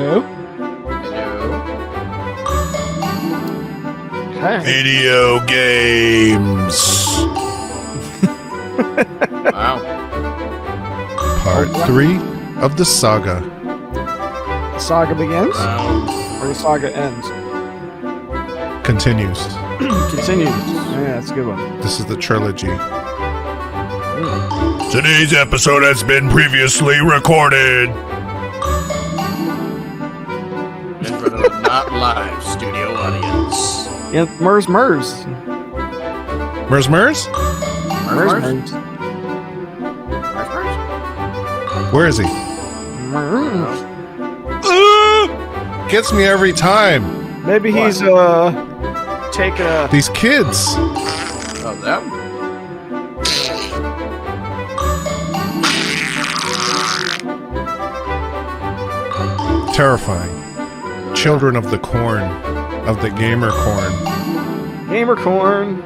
Hello? Hello? Hey. Video games. Wow. Part 3 of the saga. The saga begins? Wow. Or the saga ends? Continues. Continues. Yeah, that's a good one. This is the trilogy. Today's episode has been previously recorded. In front of a not live studio audience. Yeah, Mers. Mers? Mers. Where is he? Mers. Gets me every time. Maybe he's, taking a... These kids. Oh, them? Terrifying. Children of the corn. Of the gamer corn. Gamer corn.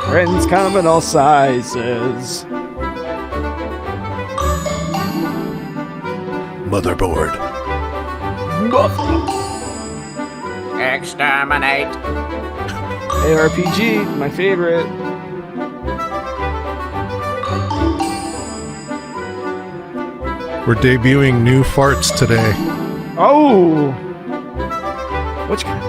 Friends come in all sizes. Motherboard. Exterminate. ARPG, my favorite. We're debuting new farts today. Oh! Which kind?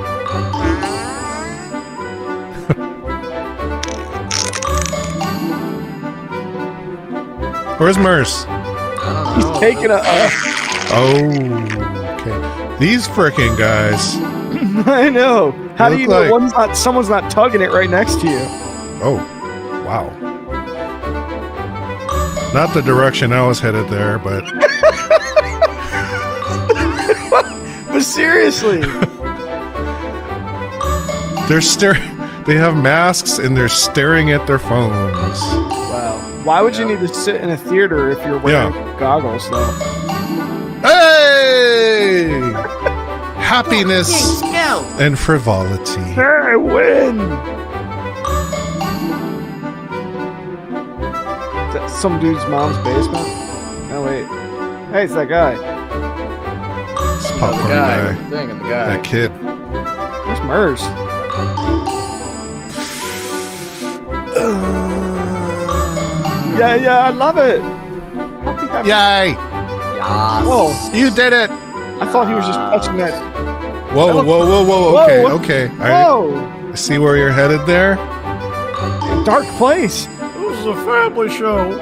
Where's Mers? I don't He's know. taking a... Oh, okay. These frickin' guys. I know. How do you know like- someone's not tugging it right next to you? Oh, wow. Not the direction I was headed there, but But seriously. they're They have masks and they're staring at their phones. Wow. Why would you need to sit in a theater if you're wearing goggles, though? Hey! Happiness and frivolity. Hey, I win! Is that some dude's mom's basement? Oh, wait. Hey, it's that guy. It's The popcorn guy guy. with the thing and the guy. That kid. Where's Mers? Yeah, I love it. Happy. Yay! Whoa, You did it! I thought he was just touching that. Whoa. Okay, Whoa, okay. Whoa! I see where you're headed there. Dark place. This is a family show.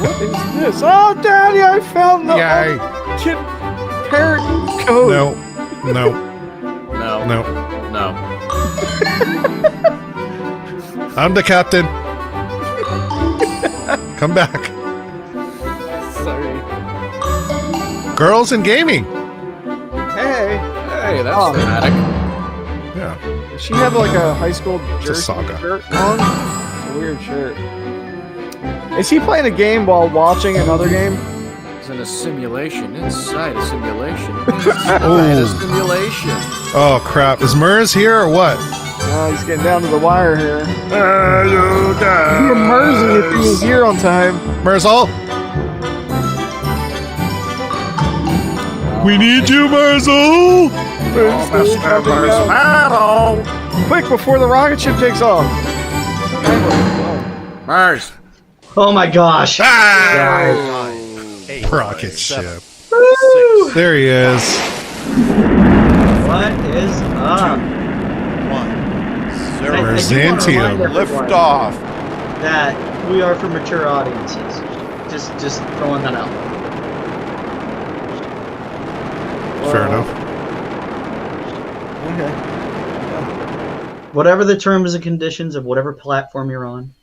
What is this? Oh, Daddy, I found the Yay! kid parent code. No. No. No. No. I'm the captain. Come back. Sorry. Girls in gaming. Hey, Hey, that's Oh. dramatic. Yeah. does she have like a high school It's a jersey saga. shirt on? It's a weird shirt. Is he playing a game while watching another game? It's in a simulation inside a simulation. Inside a simulation. Oh crap! Is Mers here or what? Oh, he's getting down to the wire here. You're Mersing if he was here on time. Merzal? We need you, Merzal! Battle. Quick, before the rocket ship takes off. Mars. Oh my gosh. Rocket ship. Woo! There he is. What is up? Merzantium. Lift off. That we are for mature audiences. Just throwing that out. Fair enough. Okay. Whatever the terms and conditions of whatever platform you're on.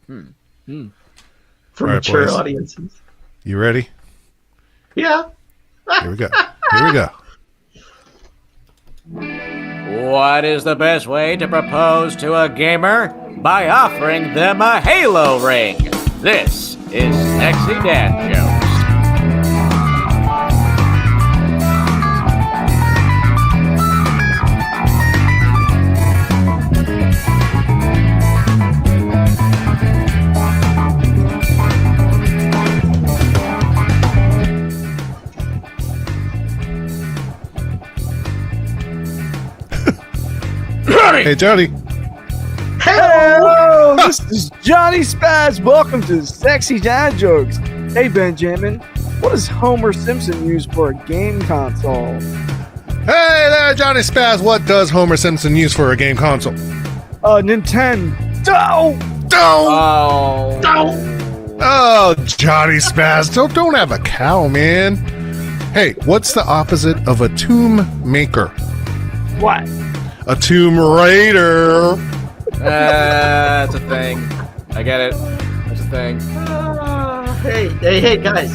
For All right, mature boys. audiences. You ready? Yeah. Here we go. Here we go. What is the best way to propose to a gamer? By offering them a Halo ring. This is Sexy Dad Jokes. Hey, Johnny. Hello, this is Johnny Spaz. Welcome to Sexy Dad Jokes. Hey, Benjamin, what does Homer Simpson use for a game console? Hey there, Johnny Spaz. What does Homer Simpson use for a game console? Nintendo. Oh, Johnny Spaz. Don't have a cow, man. Hey, what's the opposite of a tomb maker? What? A tomb raider. That's a thing. I get it. That's a thing. Hey, guys.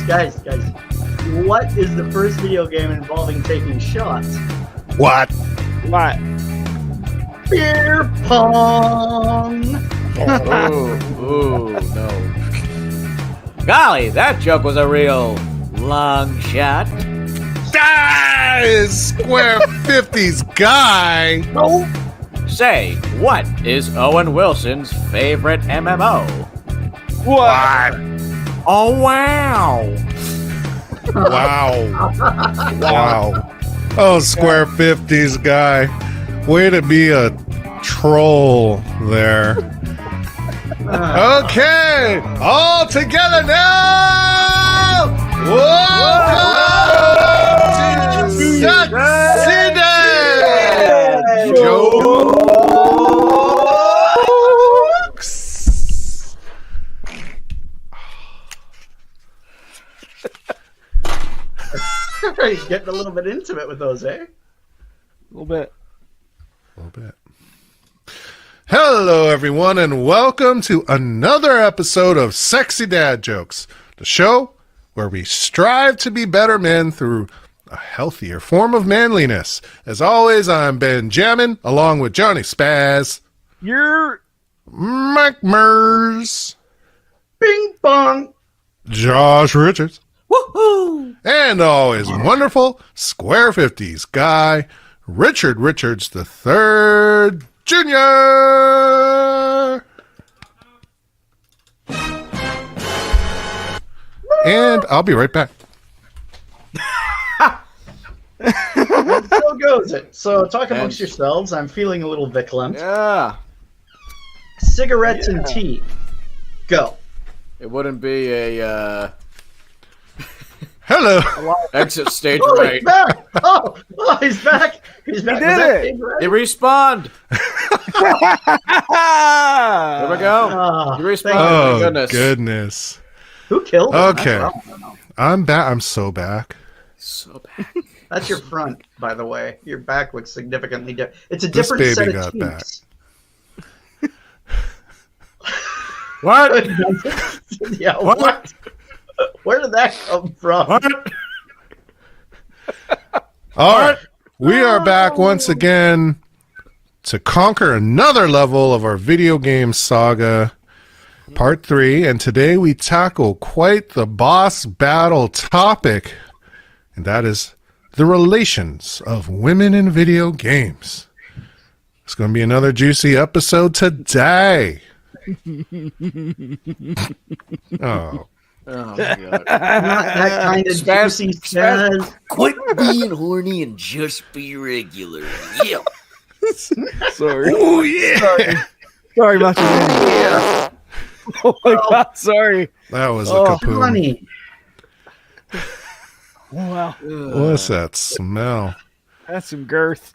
What is the first video game involving taking shots? What? What? Beer pong! Ooh, no. Golly, that joke was a real long shot. Square 50's guy. No! Say, what is Owen Wilson's favorite MMO? What? Oh, wow. Wow. Oh, Square 50's guy. Way to be a troll there. Okay, all together now. Welcome to Sexy Dad Jokes. You're getting a little bit intimate with those, eh? A little bit. Hello, everyone, and welcome to another episode of Sexy Dad Jokes, the show where we strive to be better men through a healthier form of manliness. As always, I'm Benjamin, along with Johnny Spaz, You're Mike Mers, Bing bong! Josh Richards, Woohoo! and always wonderful Square 50's guy, Richard Richards III Jr. And I'll be right back. So goes it. So talk amongst yourselves. I'm feeling a little vigilant. Yeah. Cigarettes and tea. Go. It wouldn't be a Hello. exit stage Oh, right. he's back! Oh, he's back! He's back. did Was that it. Dave Red? He respawned. There we go. Ah, He respawned. Oh, My goodness. Who killed him? Okay. That's what I wanna know. I'm back. I'm so back. So bad. That's your front, by the way. Your back looks significantly different. It's a This different set baby of got teeth. What? Yeah, what? Where did that come from? All right. We are back once again to conquer another level of our video game saga, part 3. And today we tackle quite the boss battle topic, and that is the relations of women in video games. It's going to be another juicy episode today. Oh. Oh my god. Not that kind of juicy spaz. Quit being horny and just be regular. Yeah. sorry. Oh, yeah. Sorry about your name. Oh my god, sorry. That was a Oh, kapoom. Funny. Wow. What's that smell? That's some girth.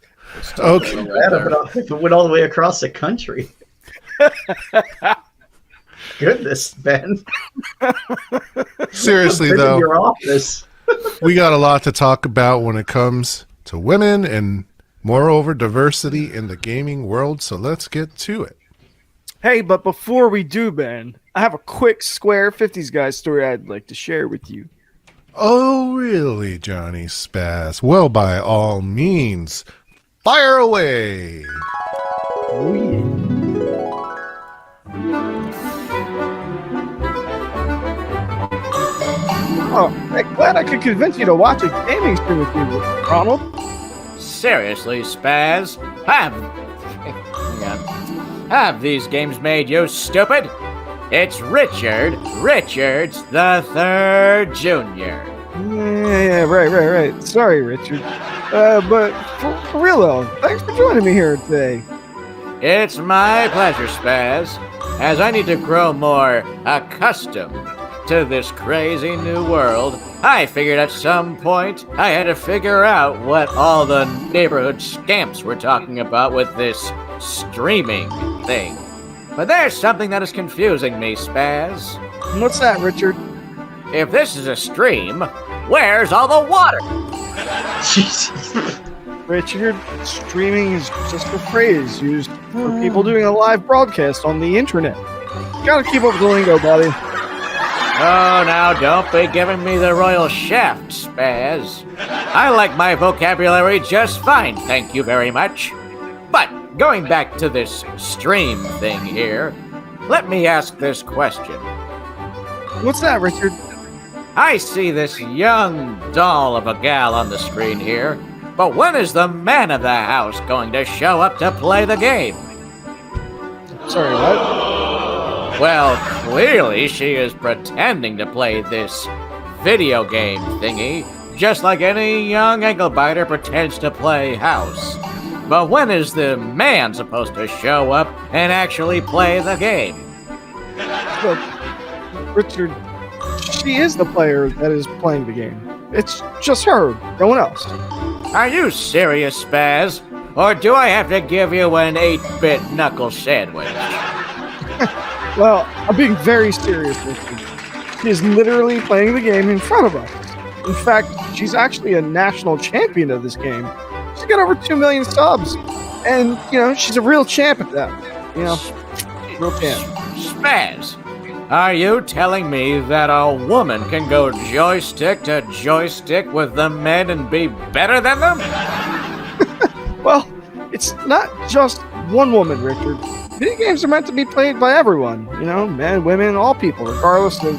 Okay. If it went all the way across the country. Goodness, Ben. Seriously, Been in though, your office. we got a lot to talk about when it comes to women and, moreover, diversity in the gaming world. So let's get to it. Hey, but before we do, Ben, I have a quick Square 50s guy story I'd like to share with you. Oh, really, Johnny Spaz? Well, by all means, fire away. Oh, yeah. Oh, I'm glad I could convince you to watch a gaming stream with you, Ronald. Seriously, Spaz? Have these games made you stupid? It's Richard Richards the Third Jr. Yeah, right. Sorry, Richard. But for real though, thanks for joining me here today. It's my pleasure, Spaz, as I need to grow more accustomed to this crazy new world. I figured at some point I had to figure out what all the neighborhood scamps were talking about with this streaming thing. But there's something that is confusing me, Spaz. What's that, Richard? If this is a stream, where's all the water? Jesus. Richard, streaming is just a phrase used for people doing a live broadcast on the internet. You gotta keep up with the lingo, buddy. Oh, now don't be giving me the royal shaft, Spaz. I like my vocabulary just fine, thank you very much. But going back to this stream thing here, let me ask this question. What's that, Richard? I see this young doll of a gal on the screen here, but when is the man of the house going to show up to play the game? Sorry, what? Well, clearly she is pretending to play this video game thingy, just like any young ankle-biter pretends to play house. But when is the man supposed to show up and actually play the game? Look, Richard, she is the player that is playing the game. It's just her, no one else. Are you serious, Spaz? Or do I have to give you an 8-bit knuckle sandwich? Well, I'm being very serious, Richard. She is literally playing the game in front of us. In fact, she's actually a national champion of this game. She's got over 2 million subs. And, she's a real champ at that. Real champ. Spaz, are you telling me that a woman can go joystick to joystick with the men and be better than them? Well, it's not just one woman, Richard. Video games are meant to be played by everyone. Men, women, all people, regardless of,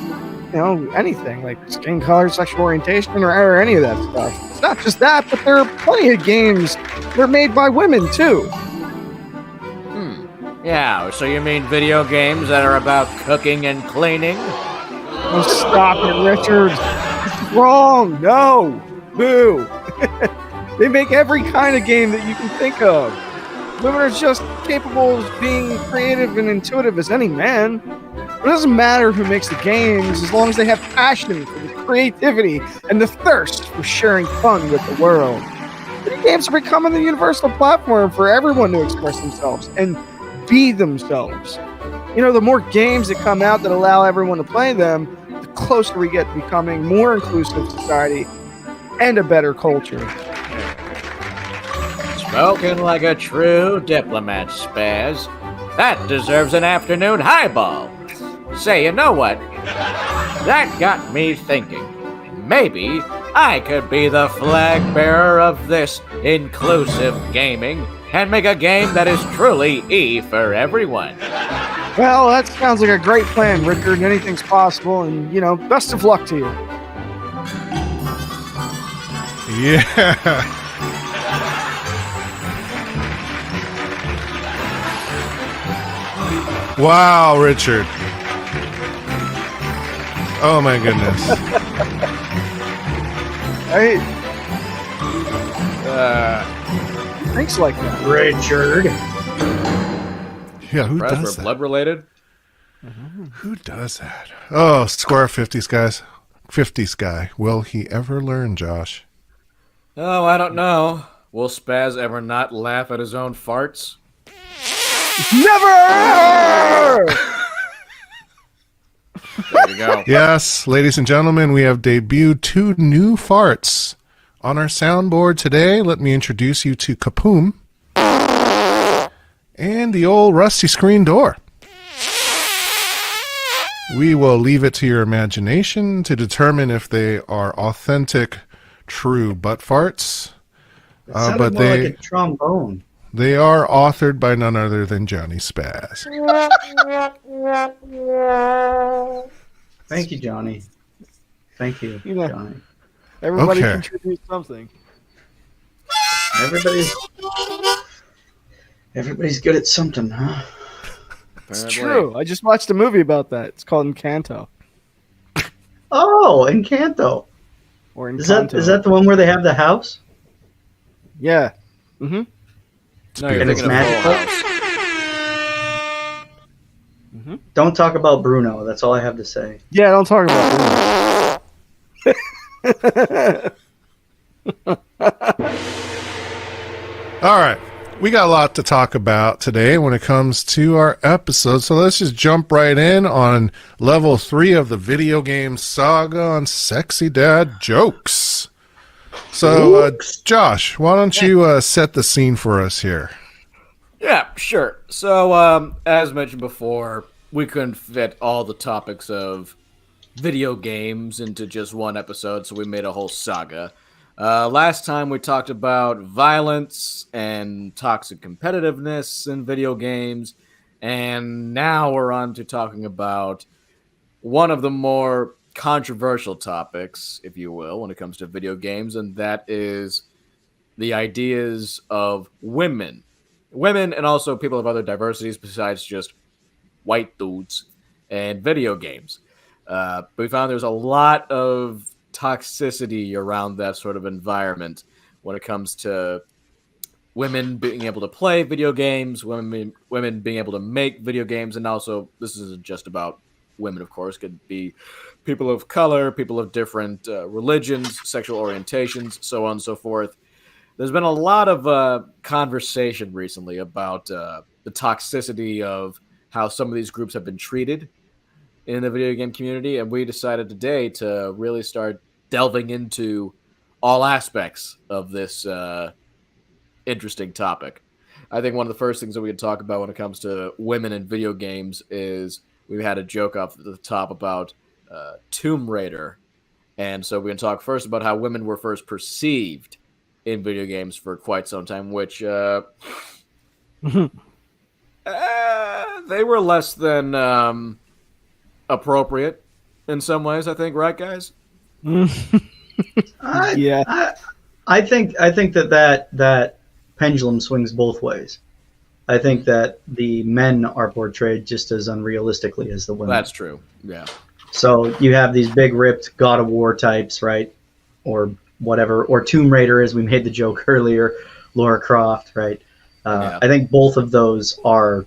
anything, like skin color, sexual orientation, or any of that stuff. It's not just that, but there are plenty of games that are made by women, too. Yeah, so you mean video games that are about cooking and cleaning? Oh, stop it, Richard. It's wrong. No. Boo. They make every kind of game that you can think of. Women are just capable of being creative and intuitive as any man. It doesn't matter who makes the games as long as they have passion for the creativity and the thirst for sharing fun with the world. Video games are becoming the universal platform for everyone to express themselves and be themselves. The more games that come out that allow everyone to play them, the closer we get to becoming more inclusive society and a better culture. Spoken like a true diplomat, Spaz. That deserves an afternoon highball. Say, you know what? That got me thinking. Maybe I could be the flag bearer of this inclusive gaming and make a game that is truly E for everyone. Well, that sounds like a great plan, Richard. Anything's possible, and, best of luck to you. Yeah. Wow, Richard. Oh my goodness. Hey. Thanks like that. Richard. Yeah, who Press does for that? blood related? Who does that? Oh, score 50s, guys. 50s guy. Will he ever learn, Josh? Oh, I don't know. Will Spaz ever not laugh at his own farts? Never! There you go. Yes, ladies and gentlemen, we have debuted 2 new farts on our soundboard today. Let me introduce you to Kapoom and the old rusty screen door. We will leave it to your imagination to determine if they are authentic, true butt farts. But more like a trombone. They are authored by none other than Johnny Spaz. Thank you, Johnny. Thank you, Johnny. Everybody Okay. contributes something. Everybody's good at something, huh? It's true. I just watched a movie about that. It's called Encanto. Oh, Encanto. Or Is Encanto. that the one where they have the house? Yeah. Mm-hmm. No, you're And it's thinking of Full magical? House. Don't talk about Bruno. That's all I have to say. Yeah, don't talk about it. All right. We got a lot to talk about today when it comes to our episode. So let's just jump right in on level 3 of the video game saga on sexy dad jokes. So, Josh, why don't you set the scene for us here? Yeah, sure. So, as mentioned before, we couldn't fit all the topics of video games into just one episode, so we made a whole saga. Last time we talked about violence and toxic competitiveness in video games, and now we're on to talking about one of the more controversial topics, if you will, when it comes to video games, and that is the ideas of women and also people of other diversities besides just white dudes and video games. But we found there's a lot of toxicity around that sort of environment when it comes to women being able to play video games, women being able to make video games, and also this isn't just about women, of course. It could be people of color, people of different religions, sexual orientations, so on and so forth. There's been a lot of conversation recently about the toxicity of how some of these groups have been treated in the video game community, and we decided today to really start delving into all aspects of this interesting topic. I think one of the first things that we can talk about when it comes to women in video games is we had a joke off the top about Tomb Raider, and so we can talk first about how women were first perceived in video games for quite some time, which they were less than appropriate in some ways, I think, right, guys? Yeah. I think that pendulum swings both ways. I think that the men are portrayed just as unrealistically as the women. That's true. Yeah. So you have these big ripped God of War types, right? Or whatever, or Tomb Raider, as we made the joke earlier, Lara Croft, right? Yeah. I think both of those are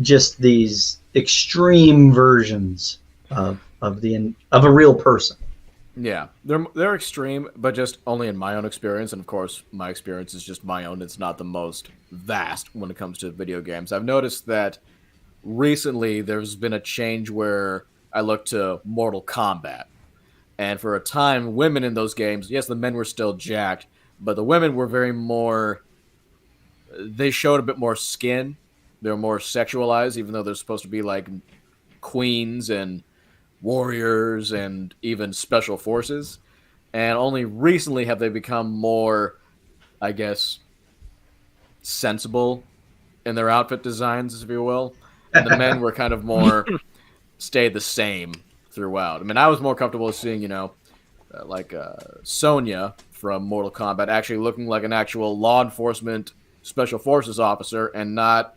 just these extreme versions of a real person. Yeah, they're extreme, but just only in my own experience, and of course, my experience is just my own. It's not the most vast when it comes to video games. I've noticed that recently there's been a change where I look to Mortal Kombat, and for a time, women in those games, yes, the men were still jacked, but the women were very more. They showed a bit more skin. They're more sexualized, even though they're supposed to be like queens and warriors and even special forces. And only recently have they become more, I guess, sensible in their outfit designs, if you will. And the men were kind of more stayed the same throughout. I mean, I was more comfortable seeing, Sonya from Mortal Kombat actually looking like an actual law enforcement special forces officer and not,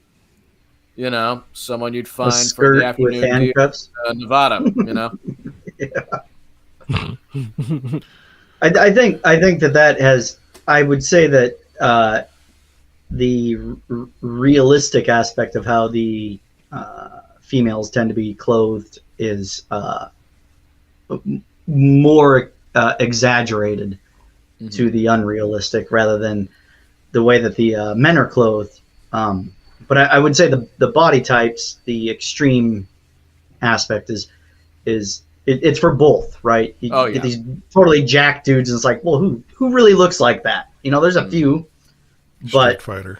someone you'd find for the afternoon with handcuffs. Nevada, Yeah. I think that has. I would say that the realistic aspect of how the females tend to be clothed is more exaggerated to the unrealistic rather than the way that the men are clothed. But I would say the body types, the extreme aspect it's for both, right? You get these totally jacked dudes, and it's like, well, who really looks like that? There's a few, but Street Fighter.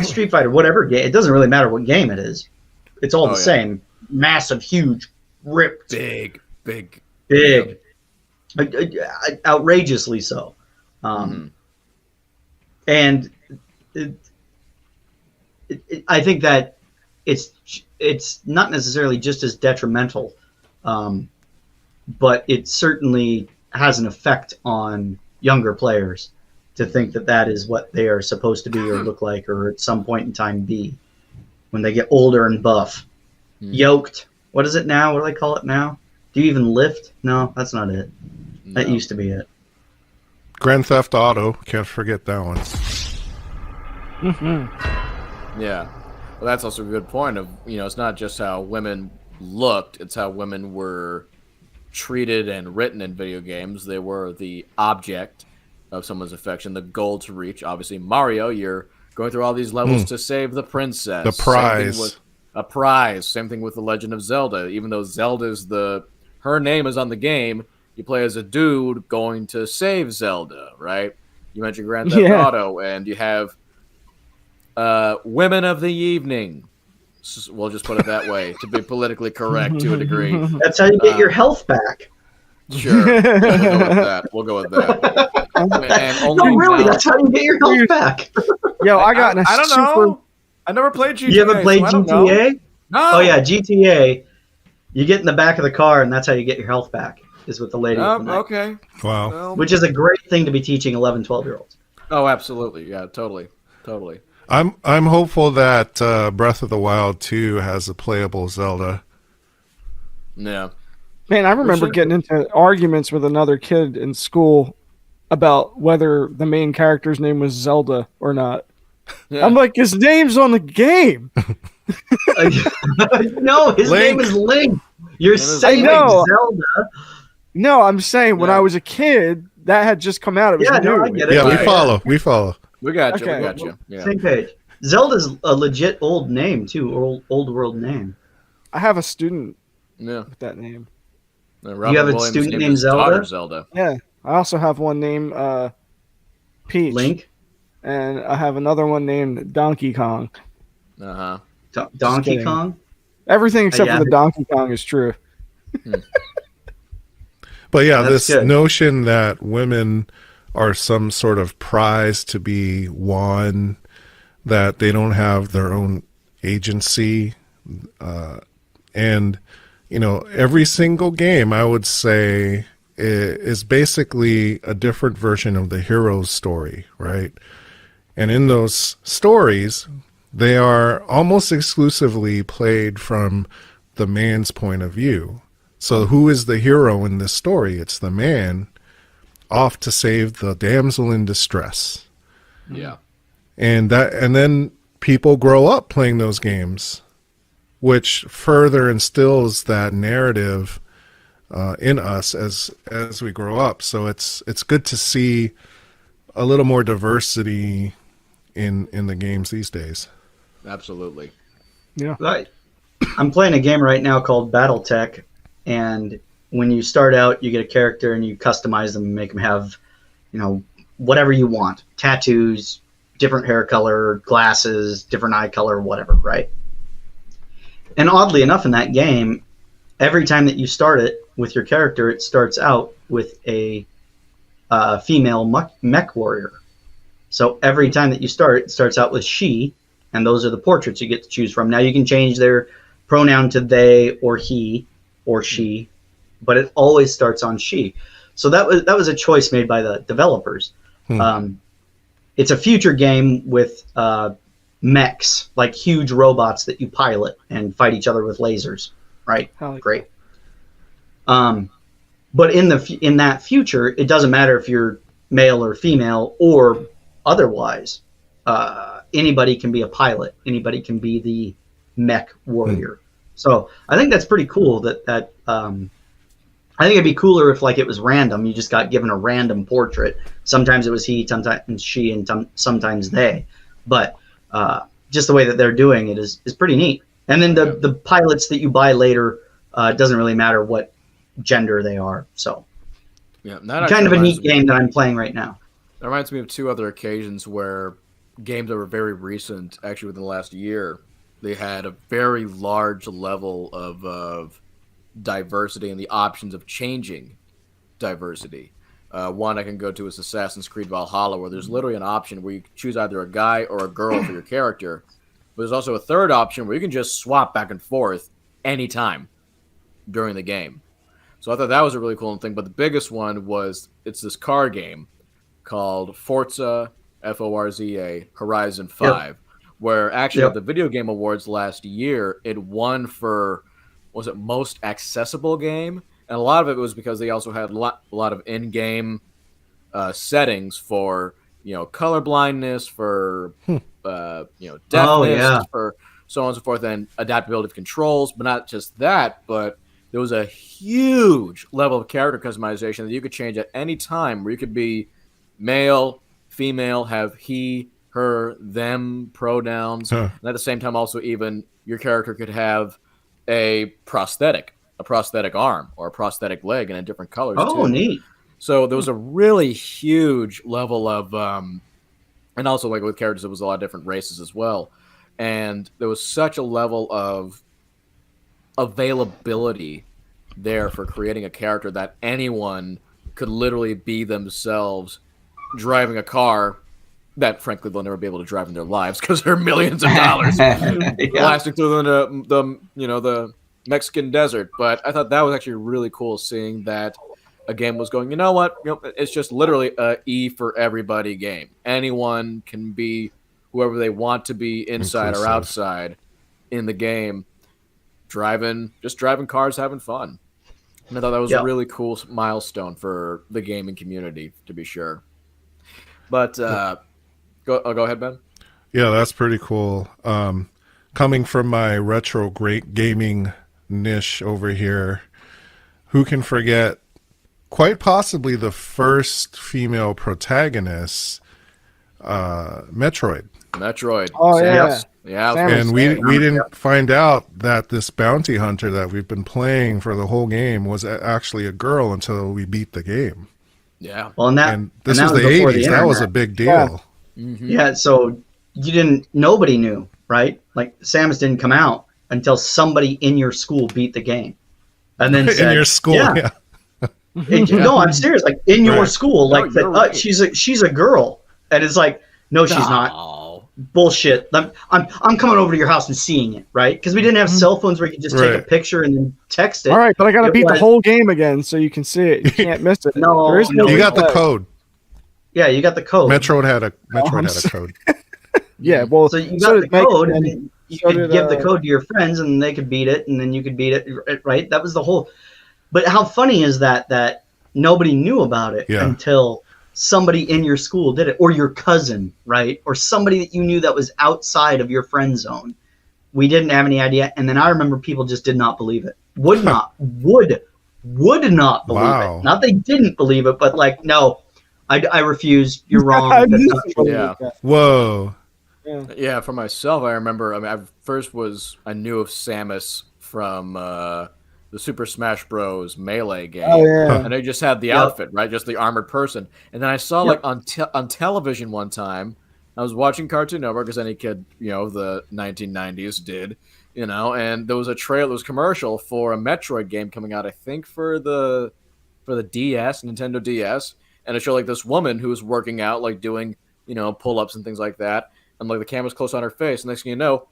Street Fighter, whatever game, it doesn't really matter what game it is. It's all the same. Massive, huge, ripped, big, outrageously so. And I think that it's not necessarily just as detrimental, but it certainly has an effect on younger players to think that is what they are supposed to be or look like or at some point in time be when they get older and buff. Yoked. What is it now? What do they call it now? Do you even lift? No, that's not it. No. That used to be it. Grand Theft Auto. Can't forget that one. Yeah. Well, that's also a good point of, it's not just how women looked, it's how women were treated and written in video games. They were the object of someone's affection, the goal to reach. Obviously, Mario, you're going through all these levels to save the princess. The prize. Same thing with a prize. Same thing with The Legend of Zelda. Even though Zelda's her name is on the game, you play as a dude going to save Zelda, right? You mentioned Grand Theft Auto, and you have women of the evening. We'll just put it that way to be politically correct to a degree. That's how you get your health back. Sure, we'll go with that. And only No, really, now, that's how you get your health back. Yo, I got in a I don't super. know. I never played GTA. You haven't played so I don't know. GTA? No. Oh yeah, GTA. You get in the back of the car, and that's how you get your health back. Is with the lady. Of the night, Okay. Wow. Well, which is a great thing to be teaching 11, 12-year-olds. oh, absolutely. Yeah, totally. I'm hopeful that Breath of the Wild 2 has a playable Zelda. Yeah. Man, I remember getting into arguments with another kid in school about whether the main character's name was Zelda or not. Yeah. I'm like, his name's on the game. No, his Link. name is Link. You're saying know. Zelda. No, I'm saying when Yeah. I was a kid, that had just come out. It was Yeah, new. no, I get it. Yeah, Right. we follow. We got you. Okay. We got you. Yeah. Same page. Zelda's a legit old name too, old world name. I have a student Yeah. with that name. Robin You have a Williams student named named his daughter Zelda? Zelda. Yeah, I also have one named Peach, Link, and I have another one named Donkey Kong. Uh huh. Donkey kidding. Kong. Everything except yeah. for the Donkey Kong is true. But yeah, That's this good. notion that women are some sort of prize to be won, that they don't have their own agency, and every single game, I would say, is basically a different version of the hero's story, right? And in those stories, they are almost exclusively played from the man's point of view. So who is the hero in this story? It's the man off to save the damsel in distress. Yeah. And then people grow up playing those games, which further instills that narrative in us as we grow up. So it's good to see a little more diversity in the games these days. Absolutely. Yeah. Right. I'm playing a game right now called BattleTech, and when you start out, you get a character and you customize them and make them have, whatever you want. Tattoos, different hair color, glasses, different eye color, whatever, right? And oddly enough, in that game, every time that you start it with your character, it starts out with a female mech warrior. So every time that you start, it starts out with she, and those are the portraits you get to choose from. Now you can change their pronoun to they or he or she, but it always starts on she. So that was a choice made by the developers. It's a future game with mechs, like huge robots that you pilot and fight each other with lasers, right? Great. But in that future, it doesn't matter if you're male or female or otherwise. Anybody can be a pilot. Anybody can be the mech warrior. So I think that's pretty cool. That I think it'd be cooler if it was random. You just got given a random portrait. Sometimes it was he, sometimes she, and sometimes they. But just the way that they're doing it is pretty neat. And then the pilots that you buy later, it doesn't really matter what gender they are. So Yeah. That kind of a neat reminds me- game that I'm playing right now. That reminds me of two other occasions where games that were very recent, actually within the last year, they had a very large level of diversity and the options of changing diversity. One I can go to is Assassin's Creed Valhalla, where there's literally an option where you can choose either a guy or a girl for your character. But there's also a third option where you can just swap back and forth anytime during the game. So I thought that was a really cool thing. But the biggest one was it's this car game called Forza, Forza Horizon 5, where actually at the Video Game Awards last year, it won for, was it most accessible game? And a lot of it was because they also had a lot of in-game settings for, color blindness, for, deafness. so on and so forth, and adaptability of controls. But not just that, but there was a huge level of character customization that you could change at any time, where you could be male, female, have he, her, them pronouns, and at the same time also even your character could have a prosthetic arm or a prosthetic leg in a different colors too. Neat. So there was a really huge level of and also like with characters there was a lot of different races as well, and there was such a level of availability there for creating a character that anyone could literally be themselves driving a car that frankly they'll never be able to drive in their lives because they're millions of dollars blasting through the Mexican desert. But I thought that was actually really cool seeing that a game was going, it's just literally a E for everybody game. Anyone can be whoever they want to be inside or outside in the game, driving cars, having fun. And I thought that was a really cool milestone for the gaming community, to be sure. But go ahead, Ben. Yeah, that's pretty cool. Coming from my retro great gaming niche over here, who can forget quite possibly the first female protagonist, Metroid. Oh, yeah. Yeah. And we didn't find out that this bounty hunter that we've been playing for the whole game was actually a girl until we beat the game. Yeah. Well, and this was the 80s. That was a big deal. Yeah. Mm-hmm. Yeah, so nobody knew, right? Like Samus didn't come out until somebody in your school beat the game. And then said, in your school, yeah. No, I'm serious. Like in your school, like right. she's a girl, and it's like, no, she's not. Bullshit. I'm coming over to your house and seeing it, right? Because we didn't have cell phones where you could just take a picture and then text it. All right, but I got to beat the whole game again so you can see it. You can't miss it. No, you got the code. Yeah, you got the code. Metroid had a code. Yeah, well, so you got the code, and then you could give the code to your friends, and they could beat it, and then you could beat it, right? That was the whole. But how funny is that nobody knew about it until somebody in your school did it, or your cousin, right? Or somebody that you knew that was outside of your friend zone. We didn't have any idea, and then I remember people just did not believe it. Would not believe it. Not they didn't believe it, but like, no, I refuse. You're wrong. That's not true. Yeah. Whoa. Yeah, for myself, I remember. I knew of Samus from the Super Smash Bros. Melee game. Oh, yeah. And they just had the outfit, right? Just the armored person. And then I saw like on television one time, I was watching Cartoon Network, as any kid, of the 1990s did, and there was a trailer, there was a commercial for a Metroid game coming out, I think for the DS, Nintendo DS, and it showed like this woman who was working out, like doing, pull-ups and things like that, and like the camera's close on her face, and next thing you know,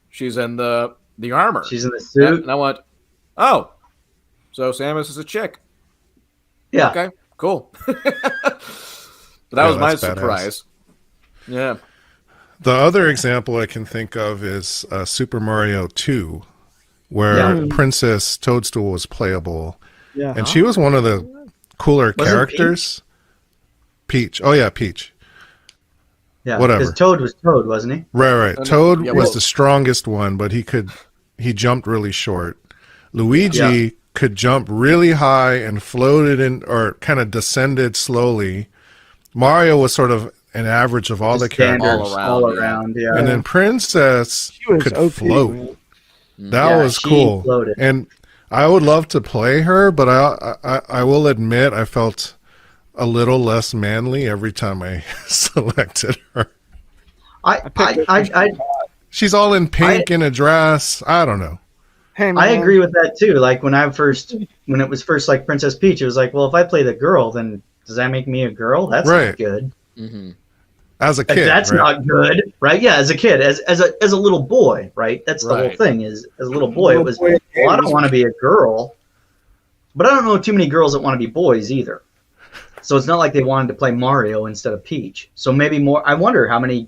she's in the armor. She's in the suit. And I went, oh, so Samus is a chick. Yeah. Okay, cool. But that was my surprise. Yeah. The other example I can think of is Super Mario 2, where Princess Toadstool was playable. Yeah. And she was one of the cooler characters. Peach. Oh, yeah, Peach. Yeah, whatever. Because Toad was Toad, wasn't he? Right. Toad was the strongest one, but he jumped really short. Luigi could jump really high and floated in, or kind of descended slowly. Mario was sort of an average of all the characters. All around, yeah. And then Princess could float. That was cool. Floated. And I would love to play her, but I will admit I felt a little less manly every time I selected her. She's all in pink in a dress. I don't know. Hey, man. I agree with that too. Like when it was first like Princess Peach, it was like, well, if I play the girl, then does that make me a girl? That's not good. Mm-hmm. As a kid, that's not good, right? Yeah, as a kid, as a little boy, right? That's the whole thing. Is as a little boy, it was, well, I don't want to be a girl, but I don't know too many girls that want to be boys either. So it's not like they wanted to play Mario instead of Peach. So maybe more. I wonder how many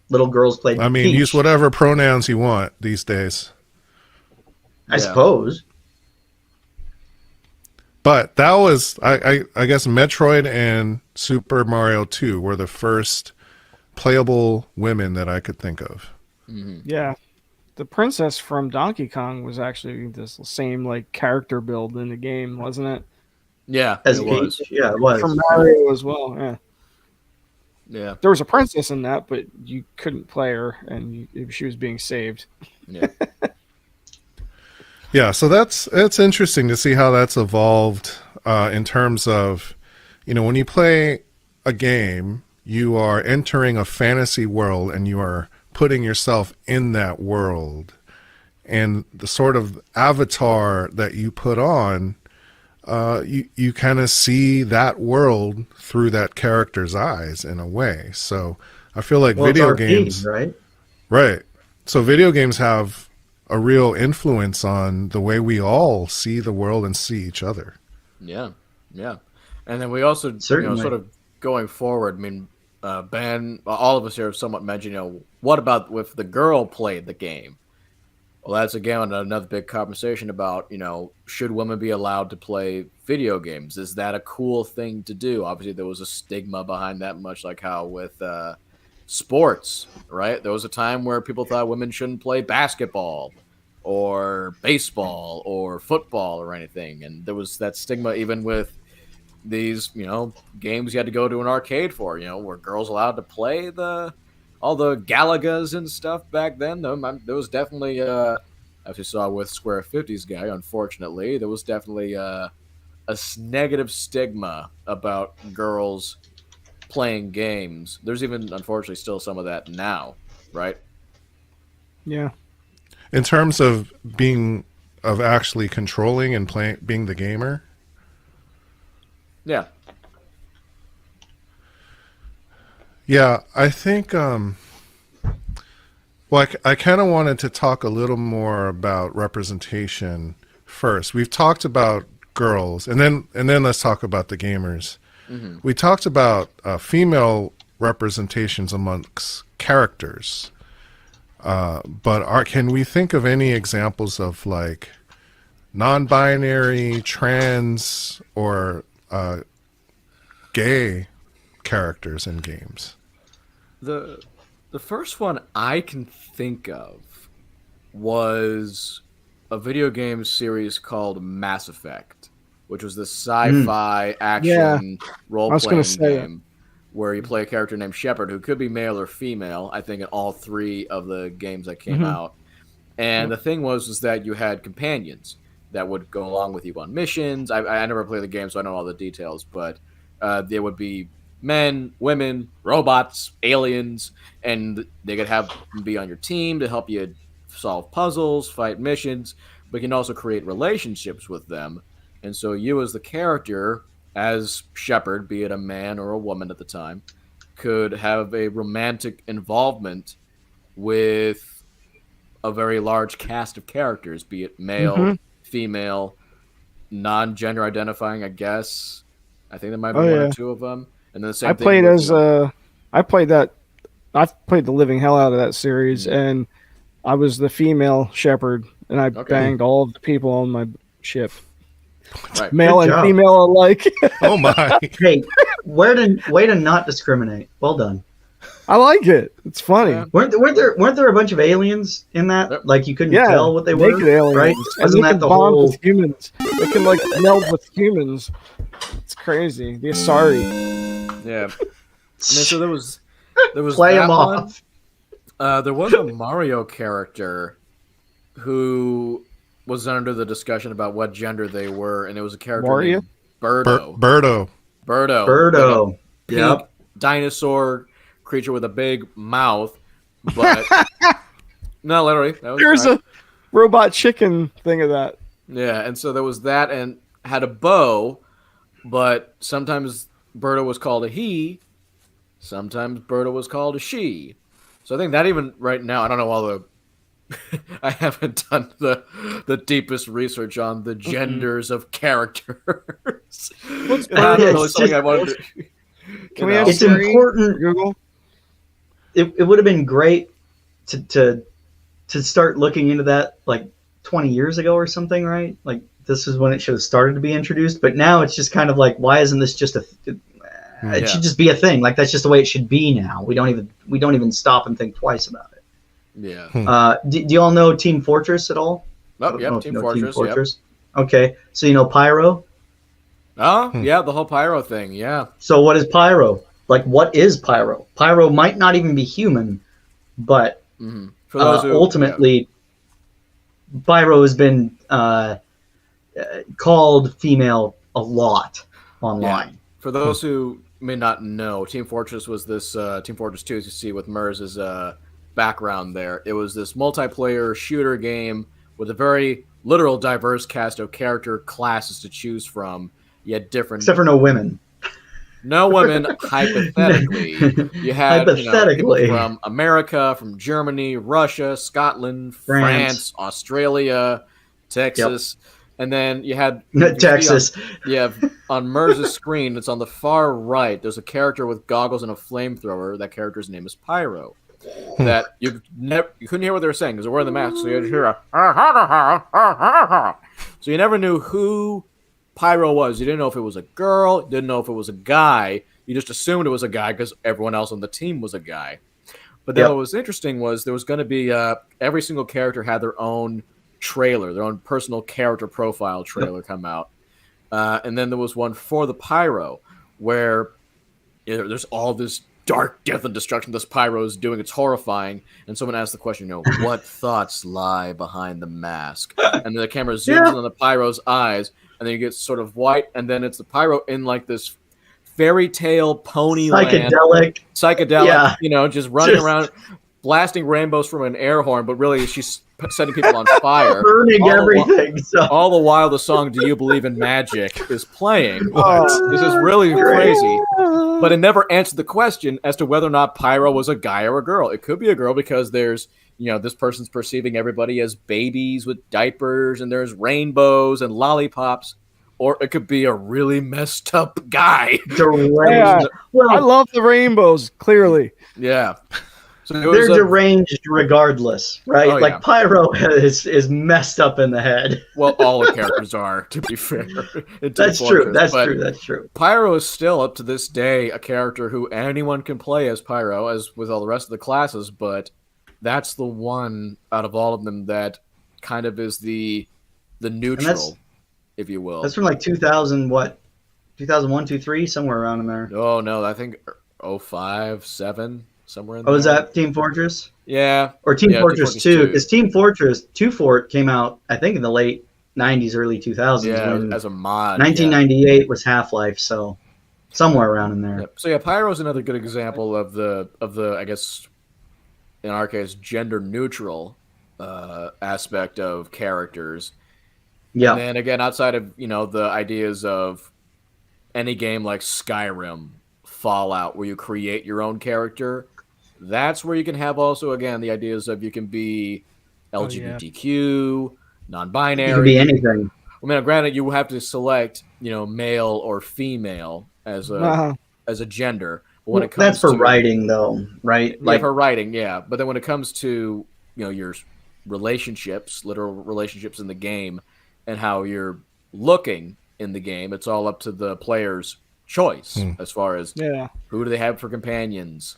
little girls played. I mean, Peach. use whatever pronouns you want these days. I suppose. But that was, I guess, Metroid and Super Mario 2 were the first playable women that I could think of. Mm-hmm. Yeah. the princess from Donkey Kong was actually this same like character build in the game, wasn't it? Yeah, As it Peach? was. Yeah, it was. From Mario as well. Yeah, Yeah, there was a princess in that, but you couldn't play her, and she was being saved. yeah. Yeah, so it's interesting to see how that's evolved in terms of, when you play a game, you are entering a fantasy world and you are putting yourself in that world. And the sort of avatar that you put on, you kind of see that world through that character's eyes in a way. So I feel like video games, right? Right. So video games have a real influence on the way we all see the world and see each other. Yeah, yeah. And then we also, Certainly. sort of going forward, I mean, Ben, all of us here have somewhat mentioned, what about if the girl played the game? Well, that's, again, another big conversation about, should women be allowed to play video games? Is that a cool thing to do? Obviously, there was a stigma behind that, much like how with sports, right? There was a time where people thought women shouldn't play basketball or baseball or football or anything. And there was that stigma even with these, games you had to go to an arcade for, were girls allowed to play all the Galagas and stuff back then? There was definitely, as we saw with Square 50's guy, unfortunately, there was definitely a negative stigma about girls playing games. There's even, unfortunately, still some of that now, right? Yeah. In terms of actually controlling and being the gamer. Yeah. Yeah, I think, I kind of wanted to talk a little more about representation first. We've talked about girls, and then let's talk about the gamers. Mm-hmm. We talked about female representations amongst characters, but can we think of any examples of like non-binary, trans, or gay characters in games? The first one I can think of was a video game series called Mass Effect, which was the sci-fi action role-playing game where you play a character named Shepard, who could be male or female, I think in all three of the games that came out. And the thing was that you had companions that would go along with you on missions. I never played the game, so I don't know all the details, but there would be men, women, robots, aliens, and they could be on your team to help you solve puzzles, fight missions, but you can also create relationships with them. And so you as the character, as Shepard, be it a man or a woman at the time, could have a romantic involvement with a very large cast of characters, be it male, female, non-gender identifying, I guess. I think there might be one or two of them. And then the same thing I played the living hell out of that series, and I was the female Shepard, and I banged all of the people on my ship. Right. Male and female alike. Oh my. Hey, way to not discriminate. Well done. I like it. It's funny. Yeah. Weren't there a bunch of aliens in that? Yep. Like you couldn't tell what they were, naked aliens. right? And Wasn't they that can the bond whole? with humans. They can like meld with humans. It's crazy. The Asari. Yeah. I mean, so there was Play that them one. off. There was a Mario character who was under the discussion about what gender they were, and it was a character named Birdo. Birdo. Pink dinosaur creature with a big mouth, but no, literally. There's a robot chicken thing of that. Yeah, and so there was that, and had a bow, but sometimes Birdo was called a he, sometimes Birdo was called a she. So I think that even right now, I don't know all the I haven't done the deepest research on the genders of characters. What's Not Birdo? really something I wanted to, Can we ask It's Siri? important. Google? It would have been great to start looking into that like 20 years ago or something, right? Like this is when it should have started to be introduced. But now it's just kind of like, why isn't this just it should just be a thing. Like that's just the way it should be now. We don't even stop and think twice about it. Yeah. Do you all know Team Fortress at all? Oh, yep, Team Fortress. Yep. Okay, so you know Pyro? Oh, yeah, the whole pyro thing. Yeah. So what is Pyro? Like, what is Pyro? Pyro might not even be human, but For those who ultimately, Pyro has been called female a lot online. Yeah. For those who may not know, Team Fortress was this Team Fortress 2, as you see with Merz's background there. It was this multiplayer shooter game with a very literal diverse cast of character classes to choose from. You had different... Except for no women. No women, hypothetically. You had people from America, from Germany, Russia, Scotland, France, Australia, Texas, and then you had... Texas. On Merz's screen, it's on the far right, there's a character with goggles and a flamethrower. That character's name is Pyro. That you couldn't hear what they were saying because they're wearing the mask, so you had to hear a... So you never knew who Pyro was. You didn't know if it was a girl, didn't know if it was a guy. You just assumed it was a guy because everyone else on the team was a guy. But then what was interesting was there was going to be every single character had their own trailer, their own personal character profile trailer come out. And then there was one for the Pyro where there's all this dark death and destruction this Pyro is doing. It's horrifying. And someone asked the question, what thoughts lie behind the mask? And then the camera zooms in on the Pyro's eyes, and then you get sort of white, and then it's the Pyro in like this fairy tale pony psychedelic, just running around blasting rainbows from an air horn, but really she's setting people on fire, burning everything. All the while the song "Do You Believe in Magic" is playing. This is really Great. crazy, but it never answered the question as to whether or not Pyro was a guy or a girl. It could be a girl because there's this person's perceiving everybody as babies with diapers, and there's rainbows and lollipops. Or it could be a really messed up guy. Well, I love the rainbows, clearly. Yeah. So they're deranged regardless, right? Pyro is messed up in the head. Well, all the characters are, to be fair. That's true. That's true. Pyro is still, up to this day, a character who anyone can play as Pyro, as with all the rest of the classes, but that's the one out of all of them that kind of is the neutral, if you will. That's from like 2001, 2003, somewhere around in there. Oh, no, I think 05, 07, somewhere in there. Oh, is that Team Fortress? Yeah. Or Team Fortress 2, because Team Fortress 2 Fort came out, I think, in the late 90s, early 2000s. Yeah, as a mod. 1998 was Half-Life, so somewhere around in there. Yep. So yeah, Pyro is another good example of the I guess, in our case, gender neutral aspect of characters. Yeah. And then again, outside of the ideas of any game like Skyrim, Fallout, where you create your own character, that's where you can have also again the ideas of you can be LGBTQ, non-binary. You can be anything. I mean, granted, you have to select male or female as a gender. But when it comes that's for writing, though, right? For writing, yeah. But then when it comes to your relationships, literal relationships in the game, and how you're looking in the game, it's all up to the player's choice as far as who do they have for companions,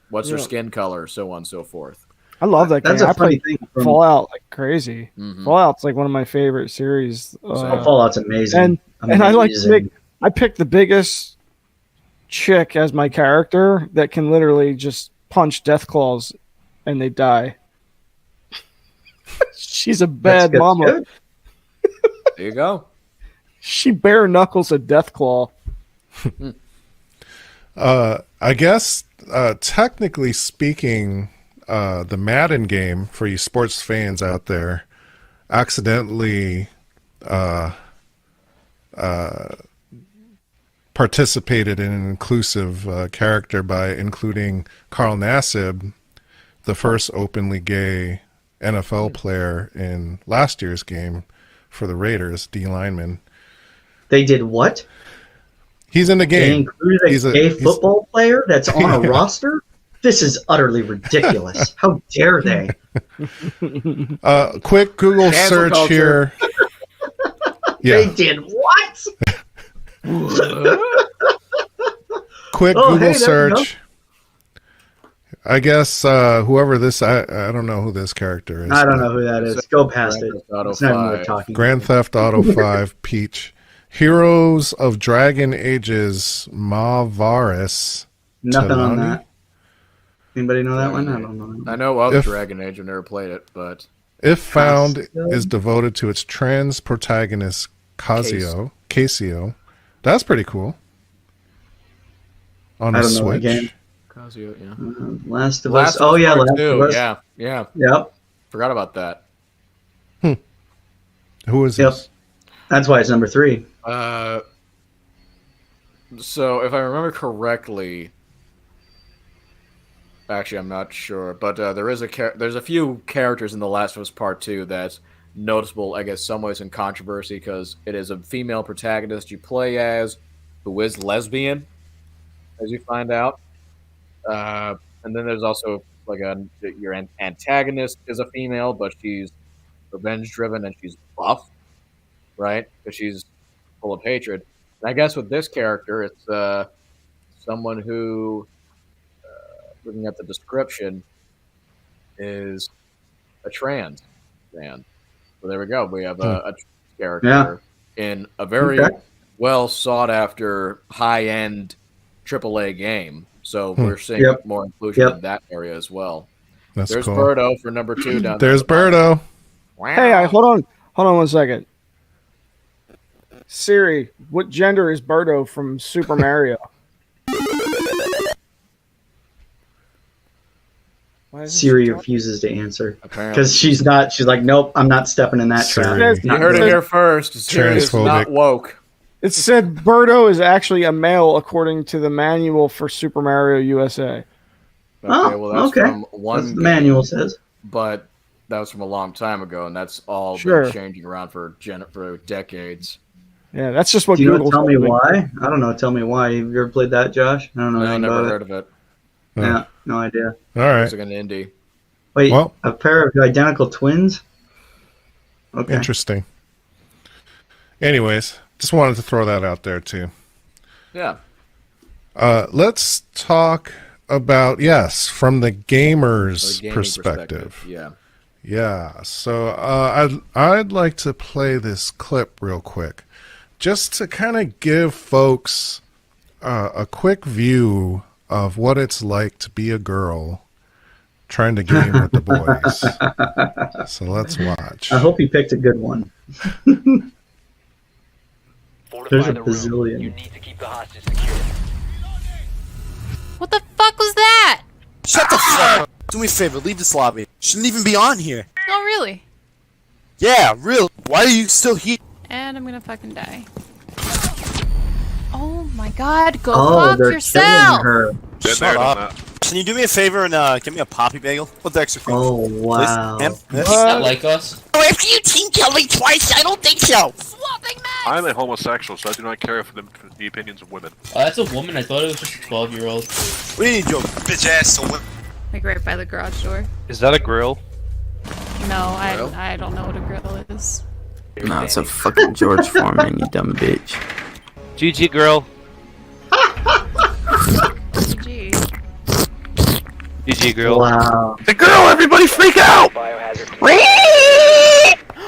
what's their skin color, so on and so forth. I love that game. That's a funny thing. Fallout like crazy. Fallout's like one of my favorite series. Fallout's amazing. And I like to I pick the biggest chick as my character that can literally just punch death claws and they die. She's a bad mama. Good. There you go. She bare knuckles a death claw. I guess technically speaking, the Madden game, for you sports fans out there, accidentally participated in an inclusive character by including Carl Nassib, the first openly gay NFL player in last year's game for the Raiders, D lineman. They did what? He's in the game. They included a gay football player that's on a roster? This is utterly ridiculous. How dare they? Quick Google search here. They did what? Quick Google search. I guess whoever this, I don't know who this character is. I don't know who that is. Go past it. It's not even worth talking. Grand Theft Auto 5, Peach. Heroes of Dragon Ages, Mavaris. Nothing on Tanani? that. Anybody know that one? I don't know. I know of Dragon Age. I've never played it, but If found, is devoted to its trans protagonist, Casio. That's pretty cool. On I the don't know the Switch. game. Casio, yeah. Last of Us. Oh, yeah, Part Last Two. of Us. Yeah. Yep. Forgot about that. Who is Yep. this? That's why it's number 3. So if I remember correctly, actually I'm not sure, but there's a few characters in The Last of Us Part 2 that's noticeable, I guess, some ways in controversy because it is a female protagonist you play as who is lesbian, as you find out. And then there's also like your antagonist is a female, but she's revenge driven and she's buff, right? Because she's full of hatred. And I guess with this character, it's someone who, looking at the description, is a trans man. So there we go. We have a character in a very well sought after, high end AAA game. So we're seeing more inclusion in that area as well. There's cool. Birdo for number 2 down there. There's Birdo. Wow. Hey, hold on 1 second. Siri, what gender is Birdo from Super Mario? Siri refuses to answer Apparently. because she's like, nope, I'm not stepping in that Siri. trap. You heard it here first. Siri is not Transphobic. woke. It said Birdo is actually a male according to the manual for Super Mario USA. Okay, well that's from one That's the game, manual says. but that was from a long time ago, and that's all Sure. been changing around for decades. Yeah, that's just what Do you Google know, tell me told why? I don't know. Tell me why. Have you ever played that, Josh? I don't know No, anything never about heard of it. Yeah, no idea. All right. It's like an indie. Wait, Well- a pair of identical twins? Okay. Interesting. Anyways, just wanted to throw that out there too. Yeah. Let's talk about, from the gamer's Gaming perspective. Yeah. Yeah, so I'd like to play this clip real quick, just to kind of give folks a quick view of what it's like to be a girl trying to game with the boys. So let's watch. I hope you picked a good one. There's a bazillion. You need to keep the hostage secure. What the fuck was that? Shut the fuck up. Do me a favor, leave this lobby. Shouldn't even be on here. Oh, really? Yeah, real. Why are you still here? And I'm gonna fucking die. Oh my god, go Oh, fuck they're yourself! killing her. Shut up. Can you do me a favor and get me a poppy bagel with the extra cream? Oh, wow. Please? Ma'am? Not like us. Oh, after you team killed me twice, I don't think so. Swapping man! I'm a homosexual, so I do not care for the opinions of women. Oh, that's a woman. I thought it was just a 12-year-old. We need your bitch ass to win. Like right by the garage door. Is that a grill? No, I don't know what a grill is. No, it's a fucking George Foreman, you dumb bitch. GG girl. Gee. GG girl. Wow. The girl, everybody freak out!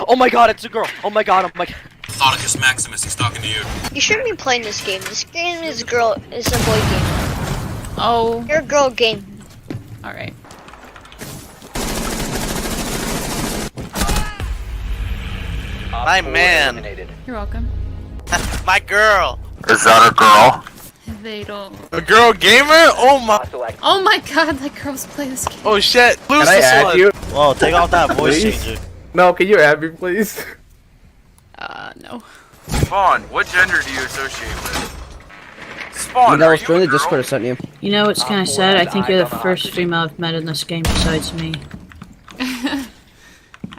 Oh my god, it's a girl. Oh my god, oh my god. Thoticus Maximus, he's talking to you. You shouldn't be playing this game. This game is a boy game. Oh, You're a girl game. alright. My man. You're welcome. My girl. Is that a girl? They don't. A girl gamer? Oh my. Oh my god, that girls play this game. Oh shit. Lose Can I this add one. you? Whoa, take off that voice Please? changer. No, can you add me, please? No. Spawn, what gender do you associate with? Spawn, You know, are it's you really a girl? Discord sent you. You know, it's kind of sad. I think you're the first female I've met in this game besides me.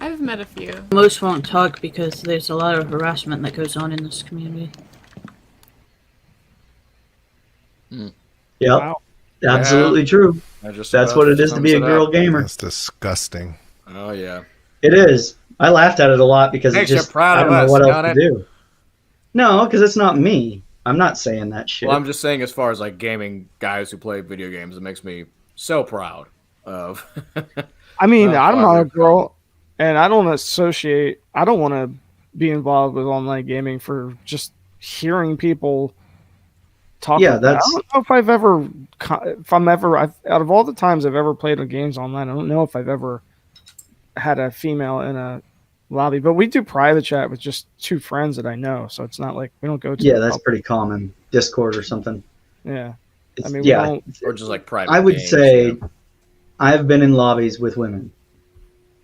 I've met a few. Most won't talk because there's a lot of harassment that goes on in this community. Yep. Wow. Absolutely true. That's what it is to be a girl gamer. That's disgusting. Oh yeah. It is. I laughed at it a lot because Makes it you just, proud I of don't know us, what don't else to it? do. No, because it's not me. I'm not saying that shit. Well, I'm just saying, as far as like gaming guys who play video games, it makes me so proud of. I mean, Well, I'm not a Father, girl, and I don't want to be involved with online gaming for just hearing people talk. Yeah, Like that. I that's don't know if out of all the times I've ever played games online, I don't know if I've ever had a female in a lobby. But we do private chat with just two friends that I know, so it's not like we don't go to. yeah, that's pretty common. Discord or something. Yeah, It's, I mean, we yeah, don't. or just like private. I would games, say you know? I have been in lobbies with women.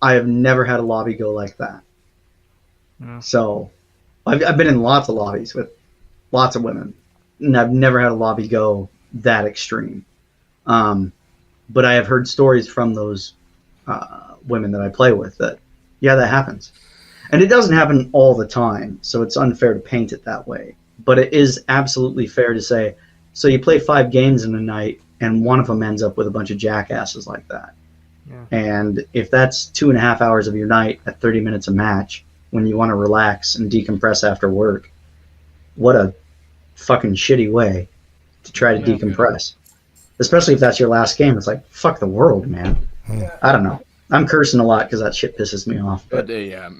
I have never had a lobby go like that. Yeah. So I've been in lots of lobbies with lots of women, and I've never had a lobby go that extreme. But I have heard stories from those women that I play with that, yeah, that happens. And it doesn't happen all the time, so it's unfair to paint it that way. But it is absolutely fair to say, so you play 5 games in a night, and one of them ends up with a bunch of jackasses like that. Yeah. And if that's 2.5 hours of your night at 30 minutes a match, when you want to relax and decompress after work, what a fucking shitty way to try to decompress. Especially if that's your last game. It's like, fuck the world, man. I don't know. I'm cursing a lot because that shit pisses me off. But yeah,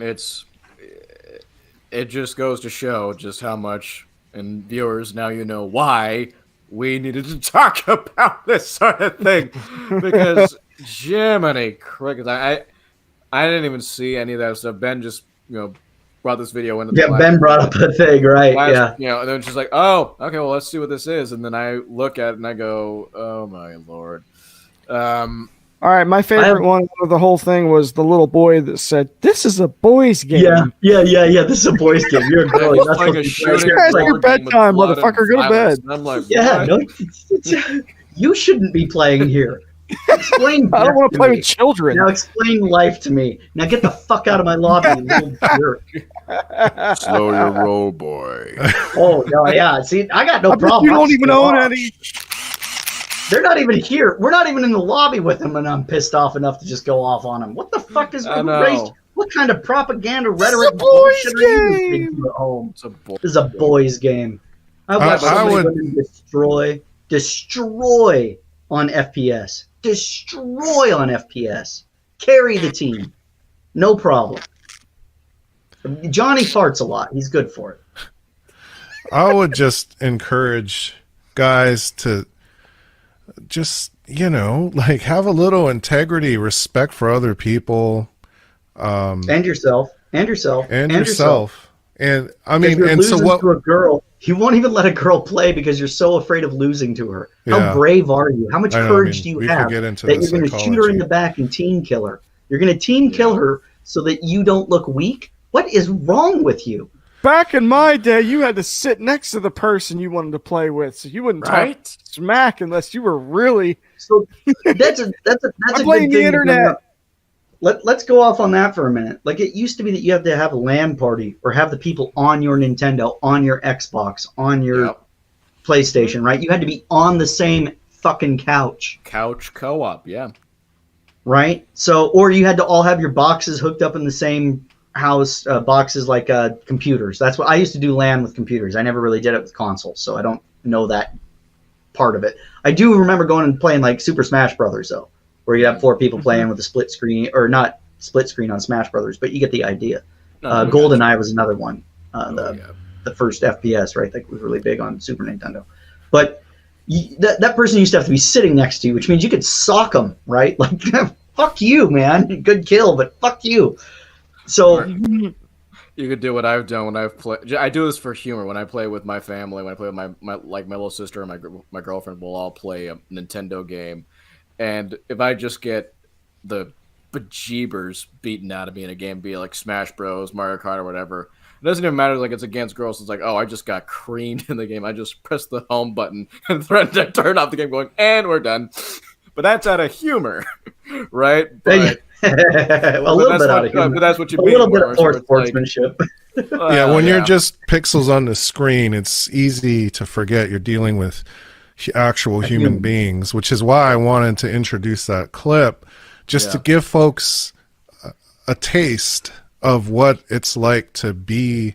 it just goes to show just how much, and viewers, now you know why we needed to talk about this sort of thing. Because Jiminy Crickets, I didn't even see any of that stuff. Ben just, brought this video into the Yeah, Ben brought up a thing, right? Yeah. And then she's like, oh, okay, well, let's see what this is. And then I look at it and I go, oh my Lord. All right, my favorite one of the whole thing was the little boy that said, "This is a boys' game." Yeah. This is a boys' game. You're a girl. That's like what a you shooting It's your bedtime, motherfucker. Go to bed. And I'm like, yeah, what? no, you shouldn't be playing here. Explain. I don't want to play me. with children. Now explain life to me. Now get the fuck out of my lobby, you little jerk. Slow your roll, boy. Oh no, yeah. See, I got no problem. You don't even own any. They're not even here. We're not even in the lobby with them, and I'm pissed off enough to just go off on them. What the fuck is race? What kind of propaganda rhetoric bullshit are you listening to at home? This is a boys' game. I watch so many women destroy on FPS. Destroy on FPS. Carry the team. No problem. Johnny farts a lot. He's good for it. I would just encourage guys to just, have a little integrity, respect for other people. And yourself. And I mean, and so what? To a girl, you won't even let a girl play because you're so afraid of losing to her. How brave are you? How much courage do you have that you're going to shoot her in the back and team kill her? You're going to team kill her so that you don't look weak? What is wrong with you? Back in my day, you had to sit next to the person you wanted to play with, so you wouldn't talk smack unless you were really. So that's a I'm playing the internet. Let's go off on that for a minute. Like, it used to be that you have to have a LAN party or have the people on your Nintendo, on your Xbox, on your PlayStation, right? You had to be on the same fucking couch. Couch co-op, yeah. Right? So, or you had to all have your boxes hooked up in the same house, boxes like computers. That's what I used to do. LAN with computers. I never really did it with consoles, so I don't know that part of it. I do remember going and playing like Super Smash Brothers, though, where you have 4 people playing with a split screen, or not split screen on Smash Brothers, but you get the idea. GoldenEye was another one, the first FPS, right? That was really big on Super Nintendo. But that person used to have to be sitting next to you, which means you could sock them, right? Like, fuck you, man. Good kill, but fuck you. So you could do what I've done when I've played. I do this for humor. When I play with my family, when I play with my little sister and my girlfriend, we'll all play a Nintendo game. And if I just get the bejeebers beaten out of me in a game, be it like Smash Bros, Mario Kart, or whatever, it doesn't even matter. Like, it's against girls. It's like, oh, I just got creamed in the game. I just pressed the home button and threatened to turn off the game, going, and we're done. But that's out of humor, right? But, a little bit out of humor. But that's what you mean. A little bit of poor sportsmanship. When you're just pixels on the screen, it's easy to forget you're dealing with actual human beings, which is why I wanted to introduce that clip, just to give folks a taste of what it's like to be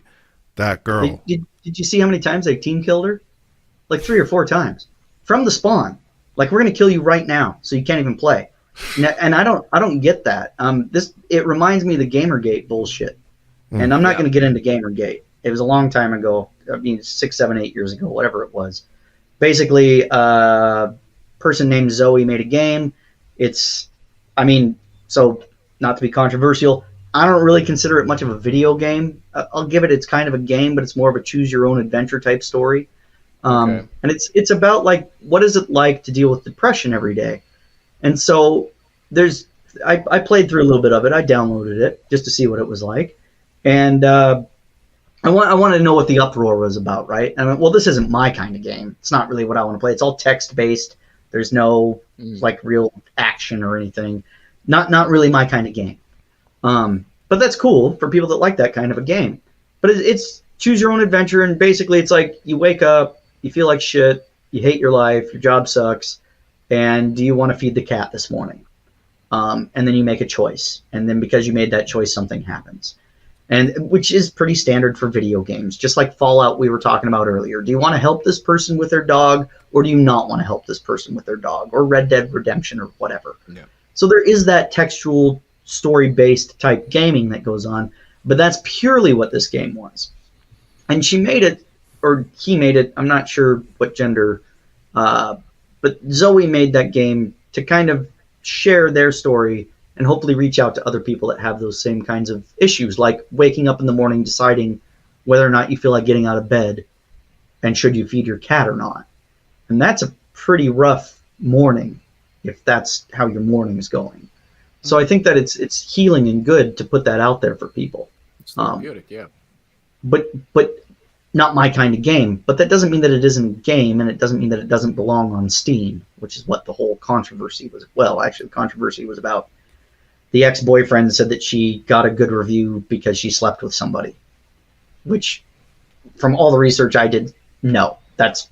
that girl. Did you see how many times they team killed her? Like 3 or 4 times from the spawn. Like, we're going to kill you right now, so you can't even play. And I don't get that. It reminds me of the Gamergate bullshit. And I'm not going to get into Gamergate. It was a long time ago. I mean, 6, 7, 8 years ago, whatever it was. Basically, a person named Zoe made a game. So not to be controversial, I don't really consider it much of a video game. I'll give it's kind of a game, but it's more of a choose your own adventure type story. And it's about, like, what is it like to deal with depression every day? And so I played through a little bit of it. I downloaded it just to see what it was like. And I wanted to know what the uproar was about, right? And I went, well, this isn't my kind of game. It's not really what I want to play. It's all text-based. There's no, like, real action or anything. Not really my kind of game. But that's cool for people that like that kind of a game. But it's choose your own adventure, and basically it's like you wake up, you feel like shit, you hate your life, your job sucks, and do you want to feed the cat this morning? And then you make a choice. And then because you made that choice, something happens. And which is pretty standard for video games, just like Fallout we were talking about earlier. Do you want to help this person with their dog, or do you not want to help this person with their dog, or Red Dead Redemption, or whatever? Yeah. So there is that textual, story-based type gaming that goes on, but that's purely what this game was. And she made it, or he made it, I'm not sure what gender, but Zoe made that game to kind of share their story and hopefully reach out to other people that have those same kinds of issues, like waking up in the morning deciding whether or not you feel like getting out of bed and should you feed your cat or not. And that's a pretty rough morning if that's how your morning is going. So I think that it's healing and good to put that out there for people. It's therapeutic, yeah. But not my kind of game. But that doesn't mean that it isn't a game, and it doesn't mean that it doesn't belong on Steam, which is what the whole controversy was. Well, actually, the controversy was about the ex-boyfriend said that she got a good review because she slept with somebody, which, from all the research I did, no, that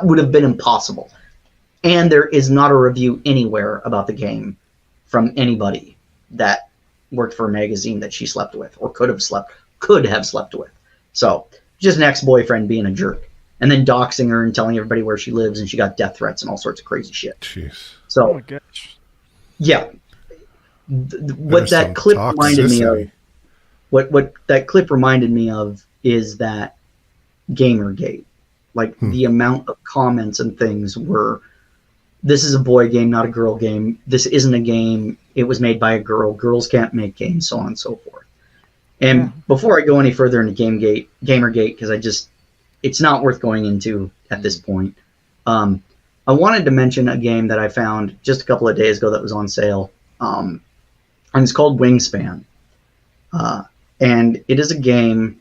would have been impossible. And there is not a review anywhere about the game from anybody that worked for a magazine that she slept with or could have slept with. So just an ex-boyfriend being a jerk, and then doxing her and telling everybody where she lives, and she got death threats and all sorts of crazy shit. Jeez. So, oh my gosh. Yeah. What that clip reminded me of, what that clip reminded me of is that Gamergate. Like the amount of comments and things were, this is a boy game, not a girl game. This isn't a game. It was made by a girl. Girls can't make games, so on and so forth. And before I go any further into Gamergate, because it's not worth going into at this point. I wanted to mention a game that I found just a couple of days ago that was on sale. And it's called Wingspan. And it is a game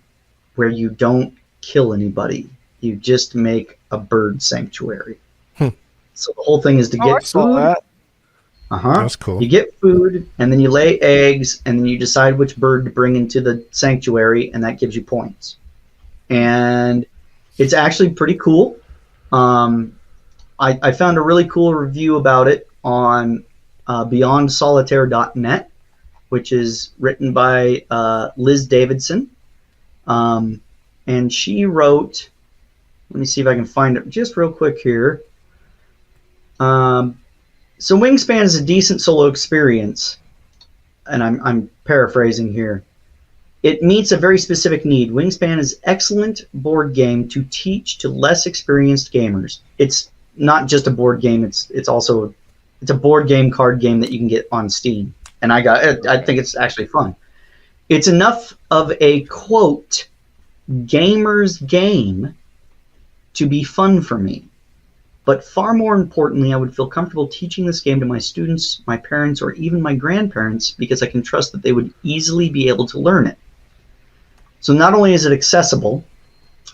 where you don't kill anybody. You just make a bird sanctuary. So the whole thing is to get food. That's cool. You get food, and then you lay eggs, and then you decide which bird to bring into the sanctuary, and that gives you points. And it's actually pretty cool. I found a really cool review about it on BeyondSolitaire.net, which is written by Liz Davidson. And she wrote, let me see if I can find it just real quick here. So Wingspan is a decent solo experience, and I'm paraphrasing here. It meets a very specific need. Wingspan is excellent board game to teach to less experienced gamers. It's not just a board game, it's a board game card game that you can get on Steam. And I think it's actually fun. It's enough of a, quote, gamer's game to be fun for me. But far more importantly, I would feel comfortable teaching this game to my students, my parents, or even my grandparents because I can trust that they would easily be able to learn it. So not only is it accessible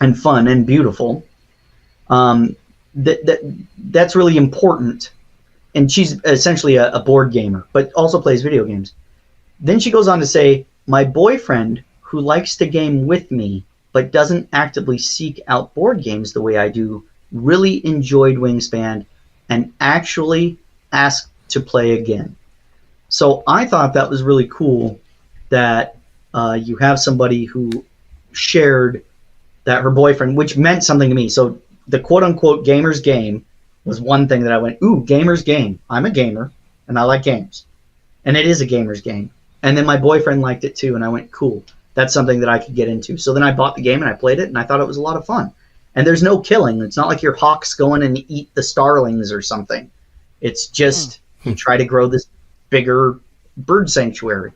and fun and beautiful, that's really important. And she's essentially a board gamer, but also plays video games. Then she goes on to say, my boyfriend, who likes to game with me, but doesn't actively seek out board games the way I do, really enjoyed Wingspan and actually asked to play again. So I thought that was really cool that you have somebody who shared that her boyfriend, which meant something to me. So the quote-unquote gamer's game was one thing that I went, ooh, gamer's game. I'm a gamer, and I like games. And it is a gamer's game. And then my boyfriend liked it too, and I went, cool. That's something that I could get into. So then I bought the game, and I played it, and I thought it was a lot of fun. And there's no killing. It's not like your hawks going and eat the starlings or something. It's just you try to grow this bigger bird sanctuary.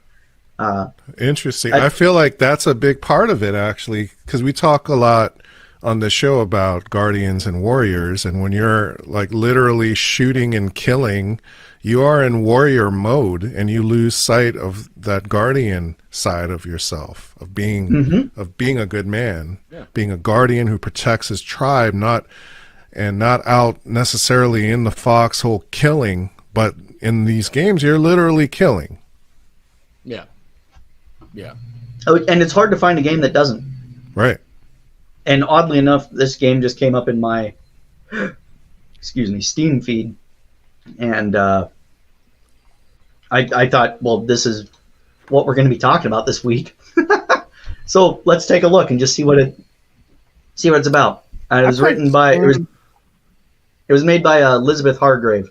Interesting. I feel like that's a big part of it, actually, because we talk a lot on the show about guardians and warriors, and when you're like literally shooting and killing, you are in warrior mode, and you lose sight of that guardian side of yourself, of being a good man, being a guardian who protects his tribe, not out necessarily in the foxhole killing, but in these games you're literally killing. Yeah. Oh, and it's hard to find a game that doesn't. Right. And oddly enough, this game just came up in my Steam feed, and I thought, well, this is what we're going to be talking about this week. So let's take a look and just see what it's about. It was written by it was made by Elizabeth Hargrave.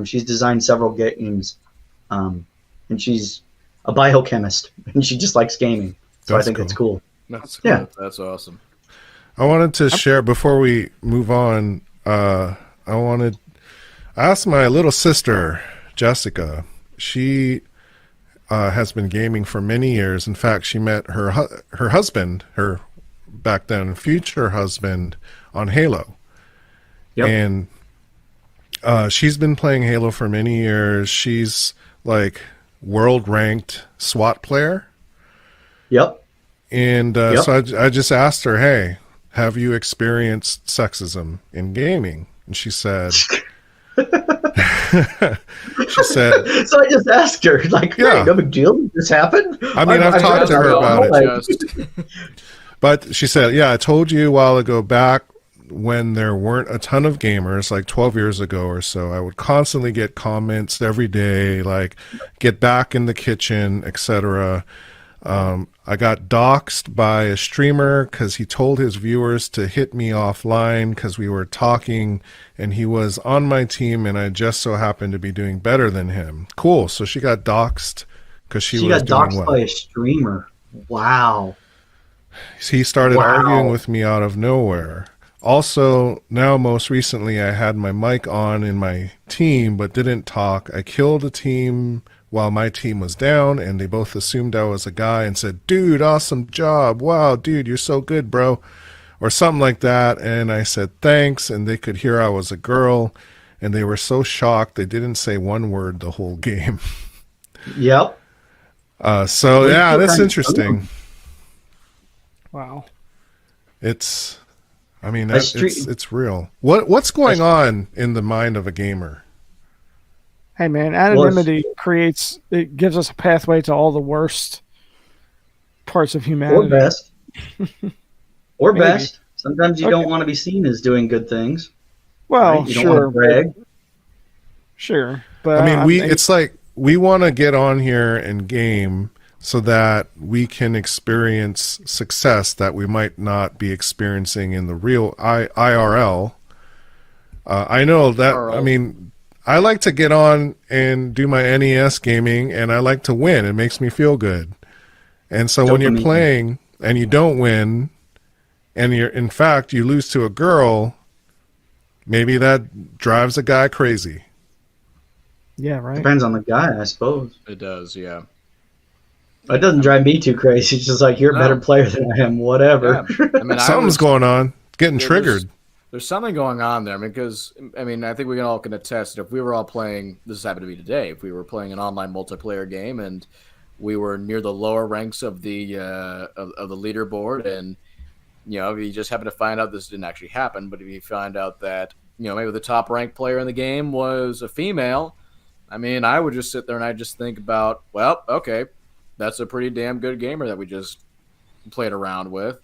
She's designed several games, and she's a biochemist, and she just likes gaming. So I think it's cool. That's cool. Yeah, that's awesome. I wanted to share before we move on. I asked my little sister Jessica. She has been gaming for many years. In fact, she met her husband, her back then future husband, on Halo. Yep. And she's been playing Halo for many years. She's like world ranked SWAT player. Yep. And so I just asked her, hey, have you experienced sexism in gaming? And she said, so I just asked her, like, hey, no big deal. Did this happen? I mean, I've talked to her about it. But she said, yeah, I told you a while ago back when there weren't a ton of gamers, like 12 years ago or so, I would constantly get comments every day, like, get back in the kitchen, etc. I got doxxed by a streamer because he told his viewers to hit me offline because we were talking and he was on my team and I just so happened to be doing better than him. Cool. So she got doxxed because she was got doing doxxed by a streamer. Wow. He started arguing with me out of nowhere. Also, now most recently I had my mic on in my team but didn't talk. I killed a team while my team was down, and they both assumed I was a guy and said, dude, awesome job. Wow, dude, you're so good, bro. Or something like that. And I said, thanks. And they could hear I was a girl, and they were so shocked they didn't say one word the whole game. Yep. So, yeah, that's interesting. Wow. It's real. What's going on in the mind of a gamer? Hey man, anonymity gives us a pathway to all the worst parts of humanity. Or best. Or best. Sometimes you don't want to be seen as doing good things. Well, right? You don't want to brag. Sure. But I mean, it's like we want to get on here and game so that we can experience success that we might not be experiencing in the real IRL. I know that, I mean, I like to get on and do my NES gaming, and I like to win. It makes me feel good. And so when you're playing and you don't win, and in fact, you lose to a girl, maybe that drives a guy crazy. Yeah, right. Depends on the guy, I suppose. It does, yeah. It doesn't drive me too crazy. It's just like, you're a better player than I am, whatever. Yeah. I mean, something's going on. Getting triggered. There's something going on there, because I think we all can attest that if we were all playing, this happened to be today, if we were playing an online multiplayer game and we were near the lower ranks of the leaderboard, and if you just happen to find out this didn't actually happen, but if you find out that maybe the top ranked player in the game was a female, I mean, I would just sit there and I just think about, well, okay, that's a pretty damn good gamer that we just played around with.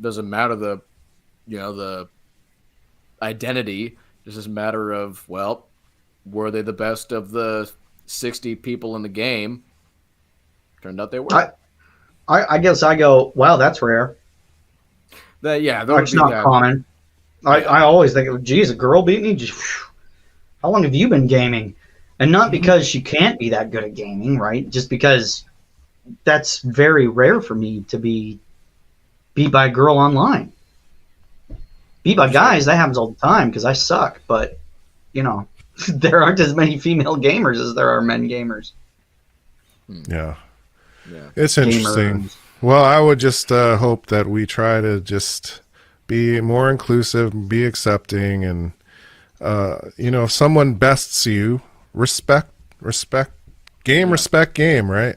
Doesn't matter the identity. It's just a matter of, well, were they the best of the 60 people in the game? Turned out they were. I guess I go, wow, that's rare. That's not common. I always think, geez, a girl beat me? Just, how long have you been gaming? And not because she can't be that good at gaming, right? Just because that's very rare for me to be beat by a girl online. Beat by guys, that happens all the time because I suck. But, you know, there aren't as many female gamers as there are men gamers. Yeah. It's interesting. Well, I would just hope that we try to just be more inclusive, be accepting, and you know, if someone bests you, respect game, right?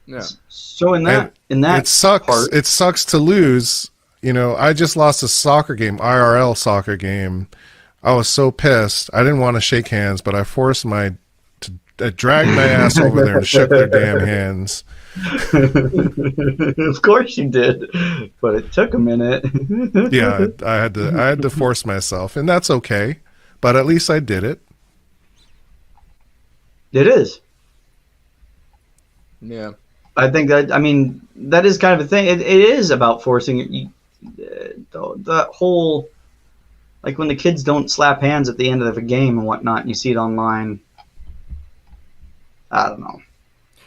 Yeah. So in that it sucks. part, It sucks to lose. You know, I just lost a soccer game, IRL soccer game. I was so pissed. I didn't want to shake hands, but I forced I dragged my ass over there and shook their damn hands. of course you did, but it took a minute. Yeah, I had to force myself, and that's okay. But at least I did it. It is. Yeah. I think that is kind of a thing. It is about forcing it. The whole, like when the kids don't slap hands at the end of a game and whatnot, and you see it online. I don't know.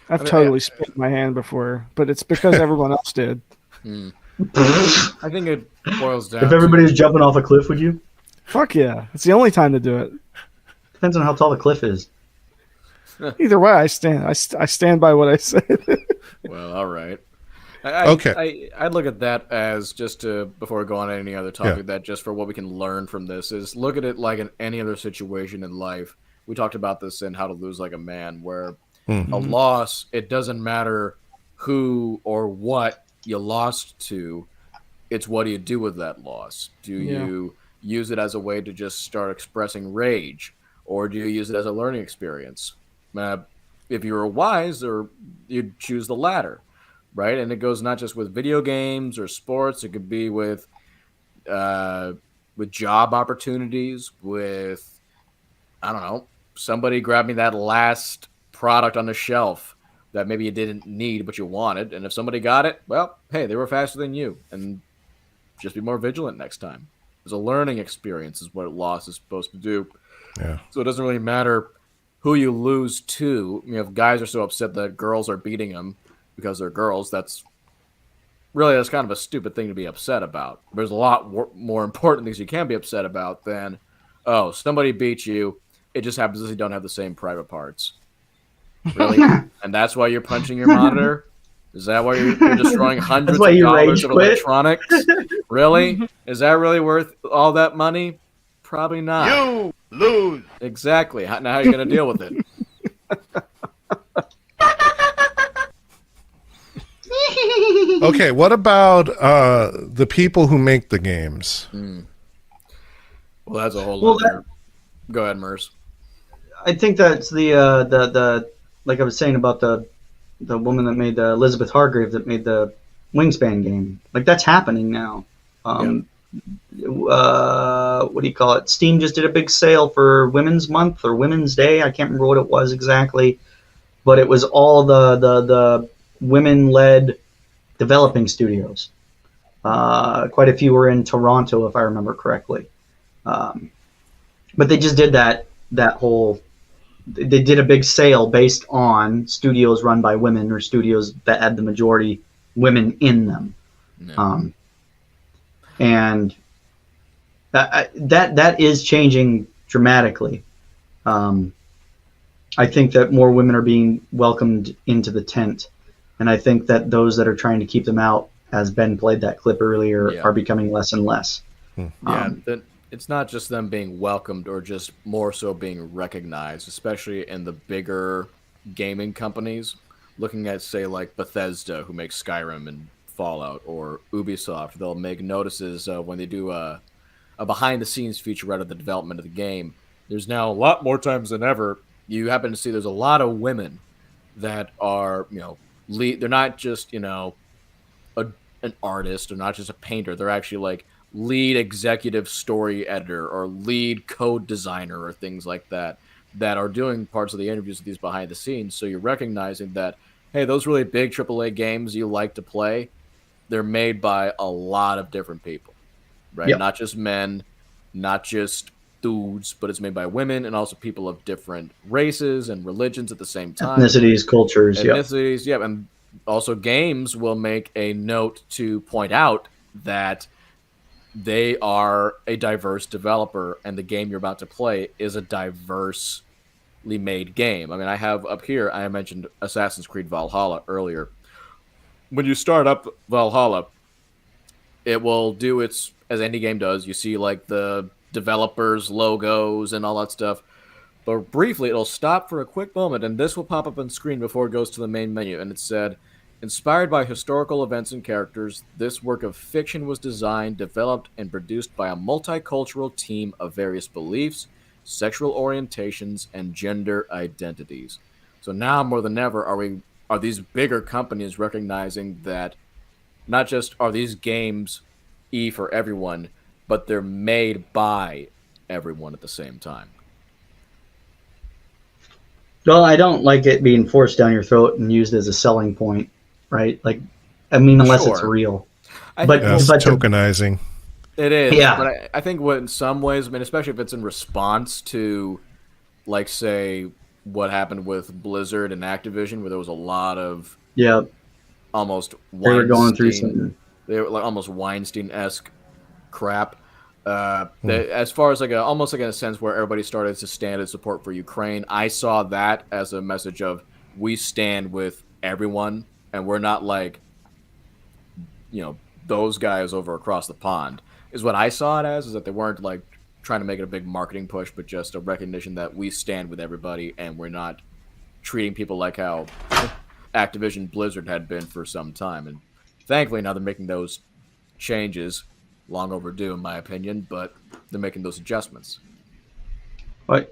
I've totally spit my hand before, but it's because everyone else did. I think it boils down. If everybody was jumping off a cliff, would you? Fuck yeah! It's the only time to do it. Depends on how tall the cliff is. Either way, I stand by what I said. Well, all right. Okay. I'd look at that as just before we go on to any other topic, that just for what we can learn from this is look at it like in any other situation in life. We talked about this in How to Lose Like a Man, where a loss, it doesn't matter who or what you lost to. It's what do you do with that loss? Do you use it as a way to just start expressing rage, or do you use it as a learning experience? If you were wise, or you'd choose the latter, right? And it goes not just with video games or sports. It could be with job opportunities, with, I don't know, somebody grabbing that last product on the shelf that maybe you didn't need but you wanted, and if somebody got it, well, hey, they were faster than you, and just be more vigilant next time. It's a learning experience is what loss is supposed to do. Yeah. So it doesn't really matter who you lose to. You know, if guys are so upset that girls are beating them because they're girls, that's kind of a stupid thing to be upset about. There's a lot more important things you can be upset about than, oh, somebody beat you. It just happens that you don't have the same private parts. Really? And that's why you're punching your monitor? Is that why you're destroying hundreds of dollars of electronics? Really? Is that really worth all that money? Probably not. You lose. Exactly. Now how are you going to deal with it? Okay, what about the people who make the games? Well, that's a whole other... Go ahead, Merce. I think that's the like I was saying about the woman that made Elizabeth Hargrave that made the Wingspan game. Like that's happening now. What do you call it? Steam just did a big sale for Women's Month or Women's Day. I can't remember what it was exactly, but it was all the women-led developing studios. Quite a few were in Toronto, if I remember correctly. But they just did that whole. They did a big sale based on studios run by women or studios that had the majority women in them. No. And that is changing dramatically. I think that more women are being welcomed into the tent, and I think that those that are trying to keep them out, as Ben played that clip earlier, are becoming less and less. It's not just them being welcomed or just more so being recognized, especially in the bigger gaming companies. Looking at, say, like Bethesda, who makes Skyrim and Fallout, or Ubisoft, they'll make notices when they do a behind-the-scenes feature out of the development of the game. There's now a lot more times than ever, you happen to see there's a lot of women that are, they're not just, an artist or not just a painter. They're actually like lead executive story editor or lead code designer or things like that are doing parts of the interviews of these behind the scenes. So you're recognizing that, hey, those really big AAA games you like to play, they're made by a lot of different people. right? Yep. Not just men, not just dudes, but it's made by women and also people of different races and religions at the same time. Ethnicities, cultures, Ethnicities, yeah. And also games will make a note to point out that they are a diverse developer and the game you're about to play is a diversely made game. I mean, I have up here, I mentioned Assassin's Creed Valhalla earlier. When you start up Valhalla, it will do its, as any game does, you see like the developers' logos and all that stuff. But briefly, it'll stop for a quick moment, and this will pop up on screen before it goes to the main menu. And it said, inspired by historical events and characters, this work of fiction was designed, developed, and produced by a multicultural team of various beliefs, sexual orientations, and gender identities. So now more than ever are these bigger companies recognizing that not just are these games for everyone, but they're made by everyone at the same time. Well, I don't like it being forced down your throat and used as a selling point, right? Like, I mean, unless it's real. But tokenizing. It is. Yeah. But I think what in some ways, I mean, especially if it's in response to, like, say, what happened with Blizzard and Activision, where there was a lot of almost Weinstein. They were going through something. They were like almost Weinstein-esque crap. As far as almost like in a sense where everybody started to stand in support for Ukraine, I saw that as a message of we stand with everyone, and we're not like, those guys over across the pond. Is what I saw it as, is that they weren't like trying to make it a big marketing push, but just a recognition that we stand with everybody, and we're not treating people like how Activision Blizzard had been for some time. And thankfully now they're making those changes. Long overdue, in my opinion, but they're making those adjustments. I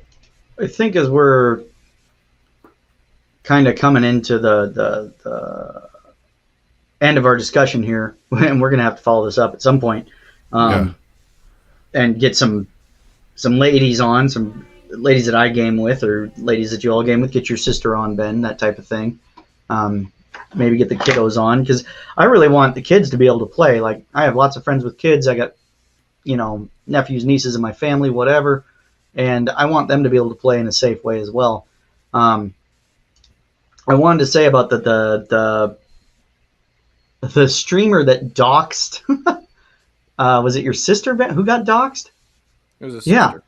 think as we're kind of coming into the end of our discussion here, and we're going to have to follow this up at some point, and get some ladies on, some ladies that I game with, or ladies that you all game with. Get your sister on, Ben, that type of thing. Maybe get the kiddos on, because I really want the kids to be able to play. Like, I have lots of friends with kids. I got, nephews, nieces in my family, whatever, and I want them to be able to play in a safe way as well. I wanted to say about the streamer that doxed. Was it your sister, Ben, who got doxed? It was a sister.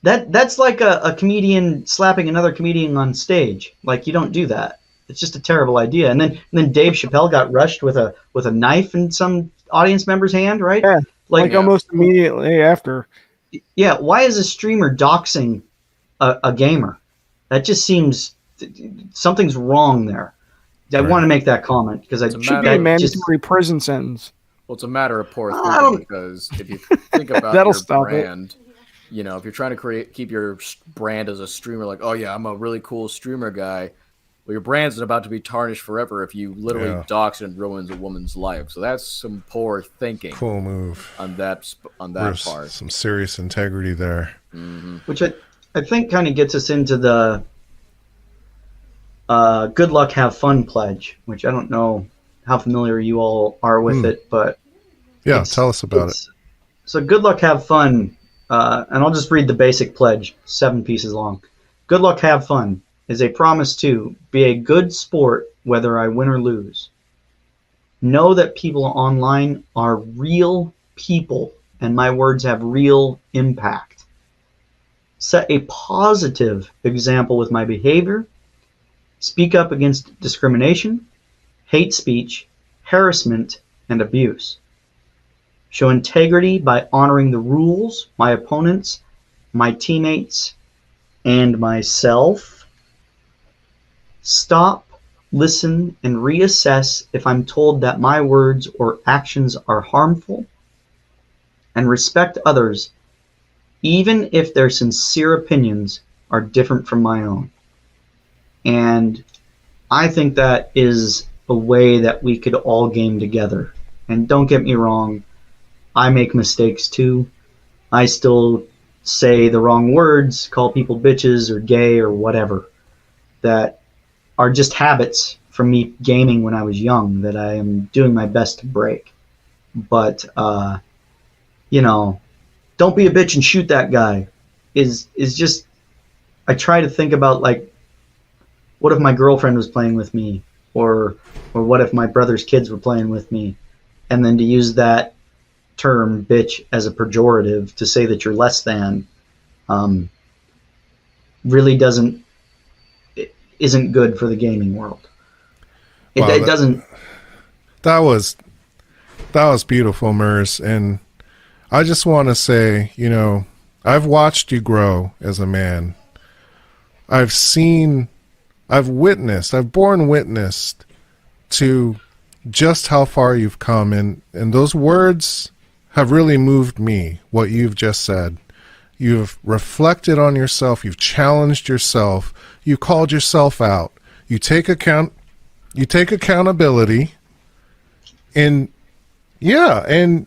Yeah. That's like a comedian slapping another comedian on stage. Like, you don't do that. It's just a terrible idea. And then Dave Chappelle got rushed with a knife in some audience member's hand, right? Yeah, like almost immediately after. Yeah, why is a streamer doxing a gamer? That just seems something's wrong there. I want to make that comment because it should be a mandatory prison sentence. Well, it's a matter of poor thinking, because if you think about your brand, if you're trying to keep your brand as a streamer, like, oh yeah, I'm a really cool streamer guy. Well, your brand's about to be tarnished forever if you literally dox and ruins a woman's life. So that's some poor thinking. Cool move on that part. Some serious integrity there. Mm-hmm. Which I think kind of gets us into the good luck, have fun pledge, which I don't know how familiar you all are with it, but tell us about it. So good luck, have fun, and I'll just read the basic pledge, 7 pieces long. Good luck, have fun is a promise to be a good sport whether I win or lose. Know that people online are real people, and my words have real impact. Set a positive example with my behavior. Speak up against discrimination, hate speech, harassment, and abuse. Show integrity by honoring the rules, my opponents, my teammates, and myself. Stop, listen, and reassess if I'm told that my words or actions are harmful. And respect others, even if their sincere opinions are different from my own. And I think that is a way that we could all game together. And don't get me wrong, I make mistakes too. I still say the wrong words, call people bitches or gay or whatever, that are just habits from me gaming when I was young that I am doing my best to break. But you know, don't be a bitch and shoot that guy is just, I try to think about, like, what if my girlfriend was playing with me, or what if my brother's kids were playing with me, and then to use that term bitch as a pejorative to say that you're less than, really isn't good for the gaming world. It doesn't. That was beautiful, Mers, and I just want to say, you know, I've watched you grow as a man. I've borne witness to just how far you've come, and those words have really moved me, what you've just said. You've reflected on yourself, you've challenged yourself, you called yourself out, you take accountability, and you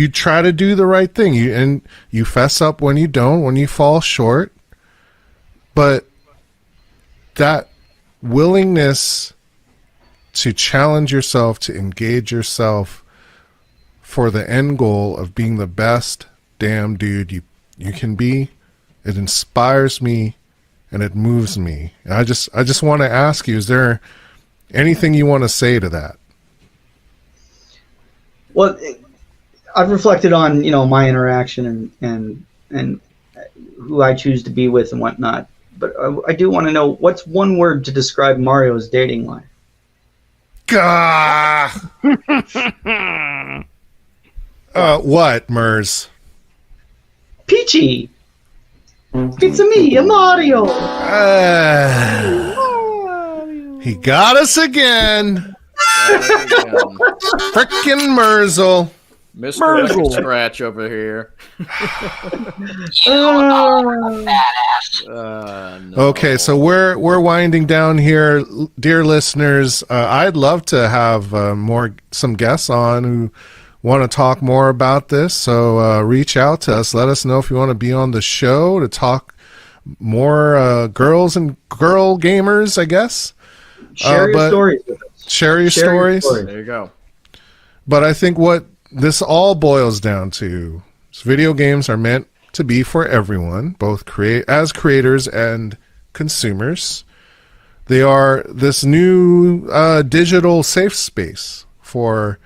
try to do the right thing. You fess up when you don't, when you fall short. But that willingness to challenge yourself, to engage yourself for the end goal of being the best damn dude you can be, it inspires me and it moves me. And I just want to ask you, is there anything you want to say to that? Well, I've reflected on, you know, my interaction and who I choose to be with and whatnot. But I do want to know, what's one word to describe Mario's dating life? Gah! What, Mers? Peachy! It's me, Mario! He got us again! Frickin' Merzel! Mr. Scratch over here. No. Okay, so we're winding down here, dear listeners. I'd love to have some guests on who want to talk more about this. So reach out to us. Let us know if you want to be on the show to talk more girls and girl gamers, I guess. Share your stories with us. Share your stories. There you go. But I think what this all boils down to is video games are meant to be for everyone, both as creators and consumers. They are this new digital safe space for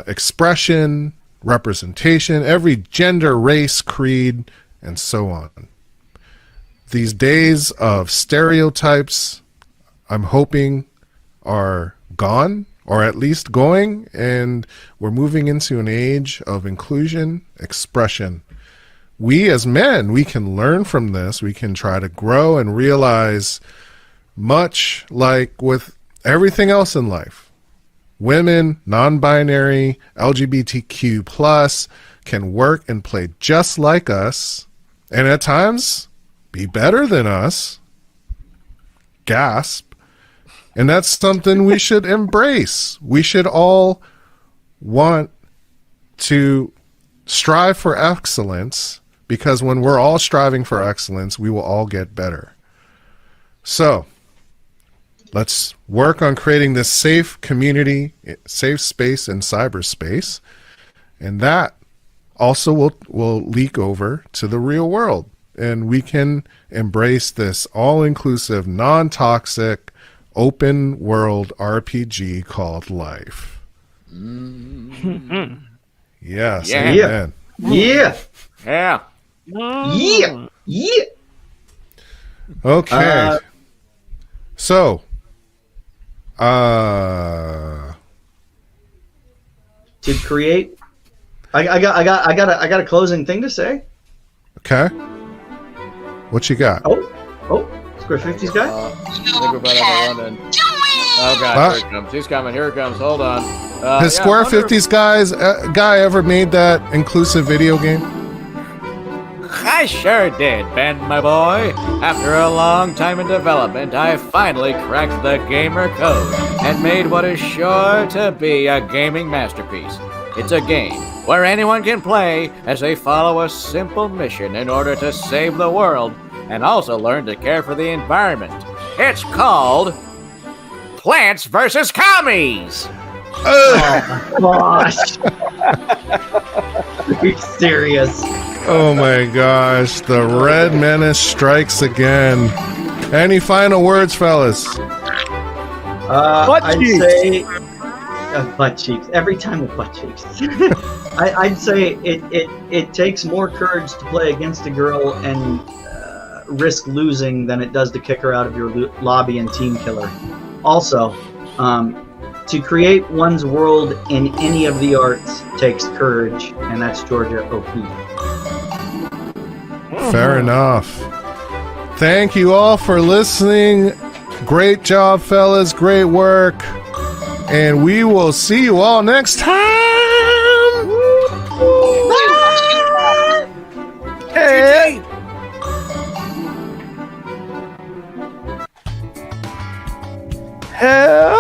expression, representation, every gender, race, creed, and so on. These days of stereotypes, I'm hoping, are gone, or at least going, and we're moving into an age of inclusion, expression. We as men, we can learn from this. We can try to grow and realize, much like with everything else in life, women, non-binary, LGBTQ+, can work and play just like us, and at times be better than us. Gasp. And that's something we should embrace. We should all want to strive for excellence, because when we're all striving for excellence, we will all get better. So let's work on creating this safe community, safe space in cyberspace. And that also will leak over to the real world. And we can embrace this all-inclusive, non-toxic, open world RPG called life. Yes. Yeah. Amen. Yeah. Yeah. Yeah. Yeah. Okay. So, to create, I got a closing thing to say. okay. What you got? Oh, Square 50's guy. I think we're about to run in. Oh god, here it comes. He's coming. Here it comes. Hold on. Has Square 50's guy ever made that inclusive video game? I sure did, Ben, my boy. After a long time in development, I finally cracked the gamer code and made what is sure to be a gaming masterpiece. It's a game where anyone can play as they follow a simple mission in order to save the world and also learn to care for the environment. It's called Plants vs. Commies! Oh my gosh. Are you serious? Oh my gosh, the Red Menace strikes again. Any final words, fellas? I'd say butt cheeks. Every time with butt cheeks. I'd say it takes more courage to play against a girl and risk losing than it does to kick her out of your lobby and team killer. Also, to create one's world in any of the arts takes courage, and that's Georgia O'Keeffe. Fair enough. Thank you all for listening. Great job, fellas. Great work. And we will see you all next time. Hey. Hello,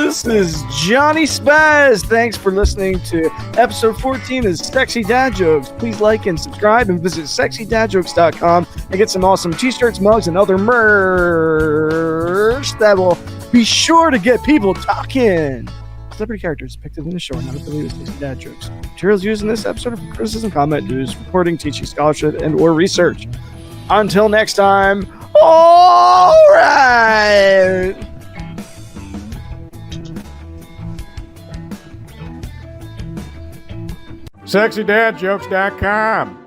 this is Johnny Spaz. Thanks for listening to episode 14 of Sexy Dad Jokes. Please like and subscribe and visit sexydadjokes.com and get some awesome t-shirts, mugs, and other merch that will be sure to get people talking. Celebrity characters depicted in the show are not affiliated with Sexy Dad Jokes. Materials used in this episode are for criticism, comment, news, reporting, teaching, scholarship, and or research. Until next time, all right. SexyDadJokes.com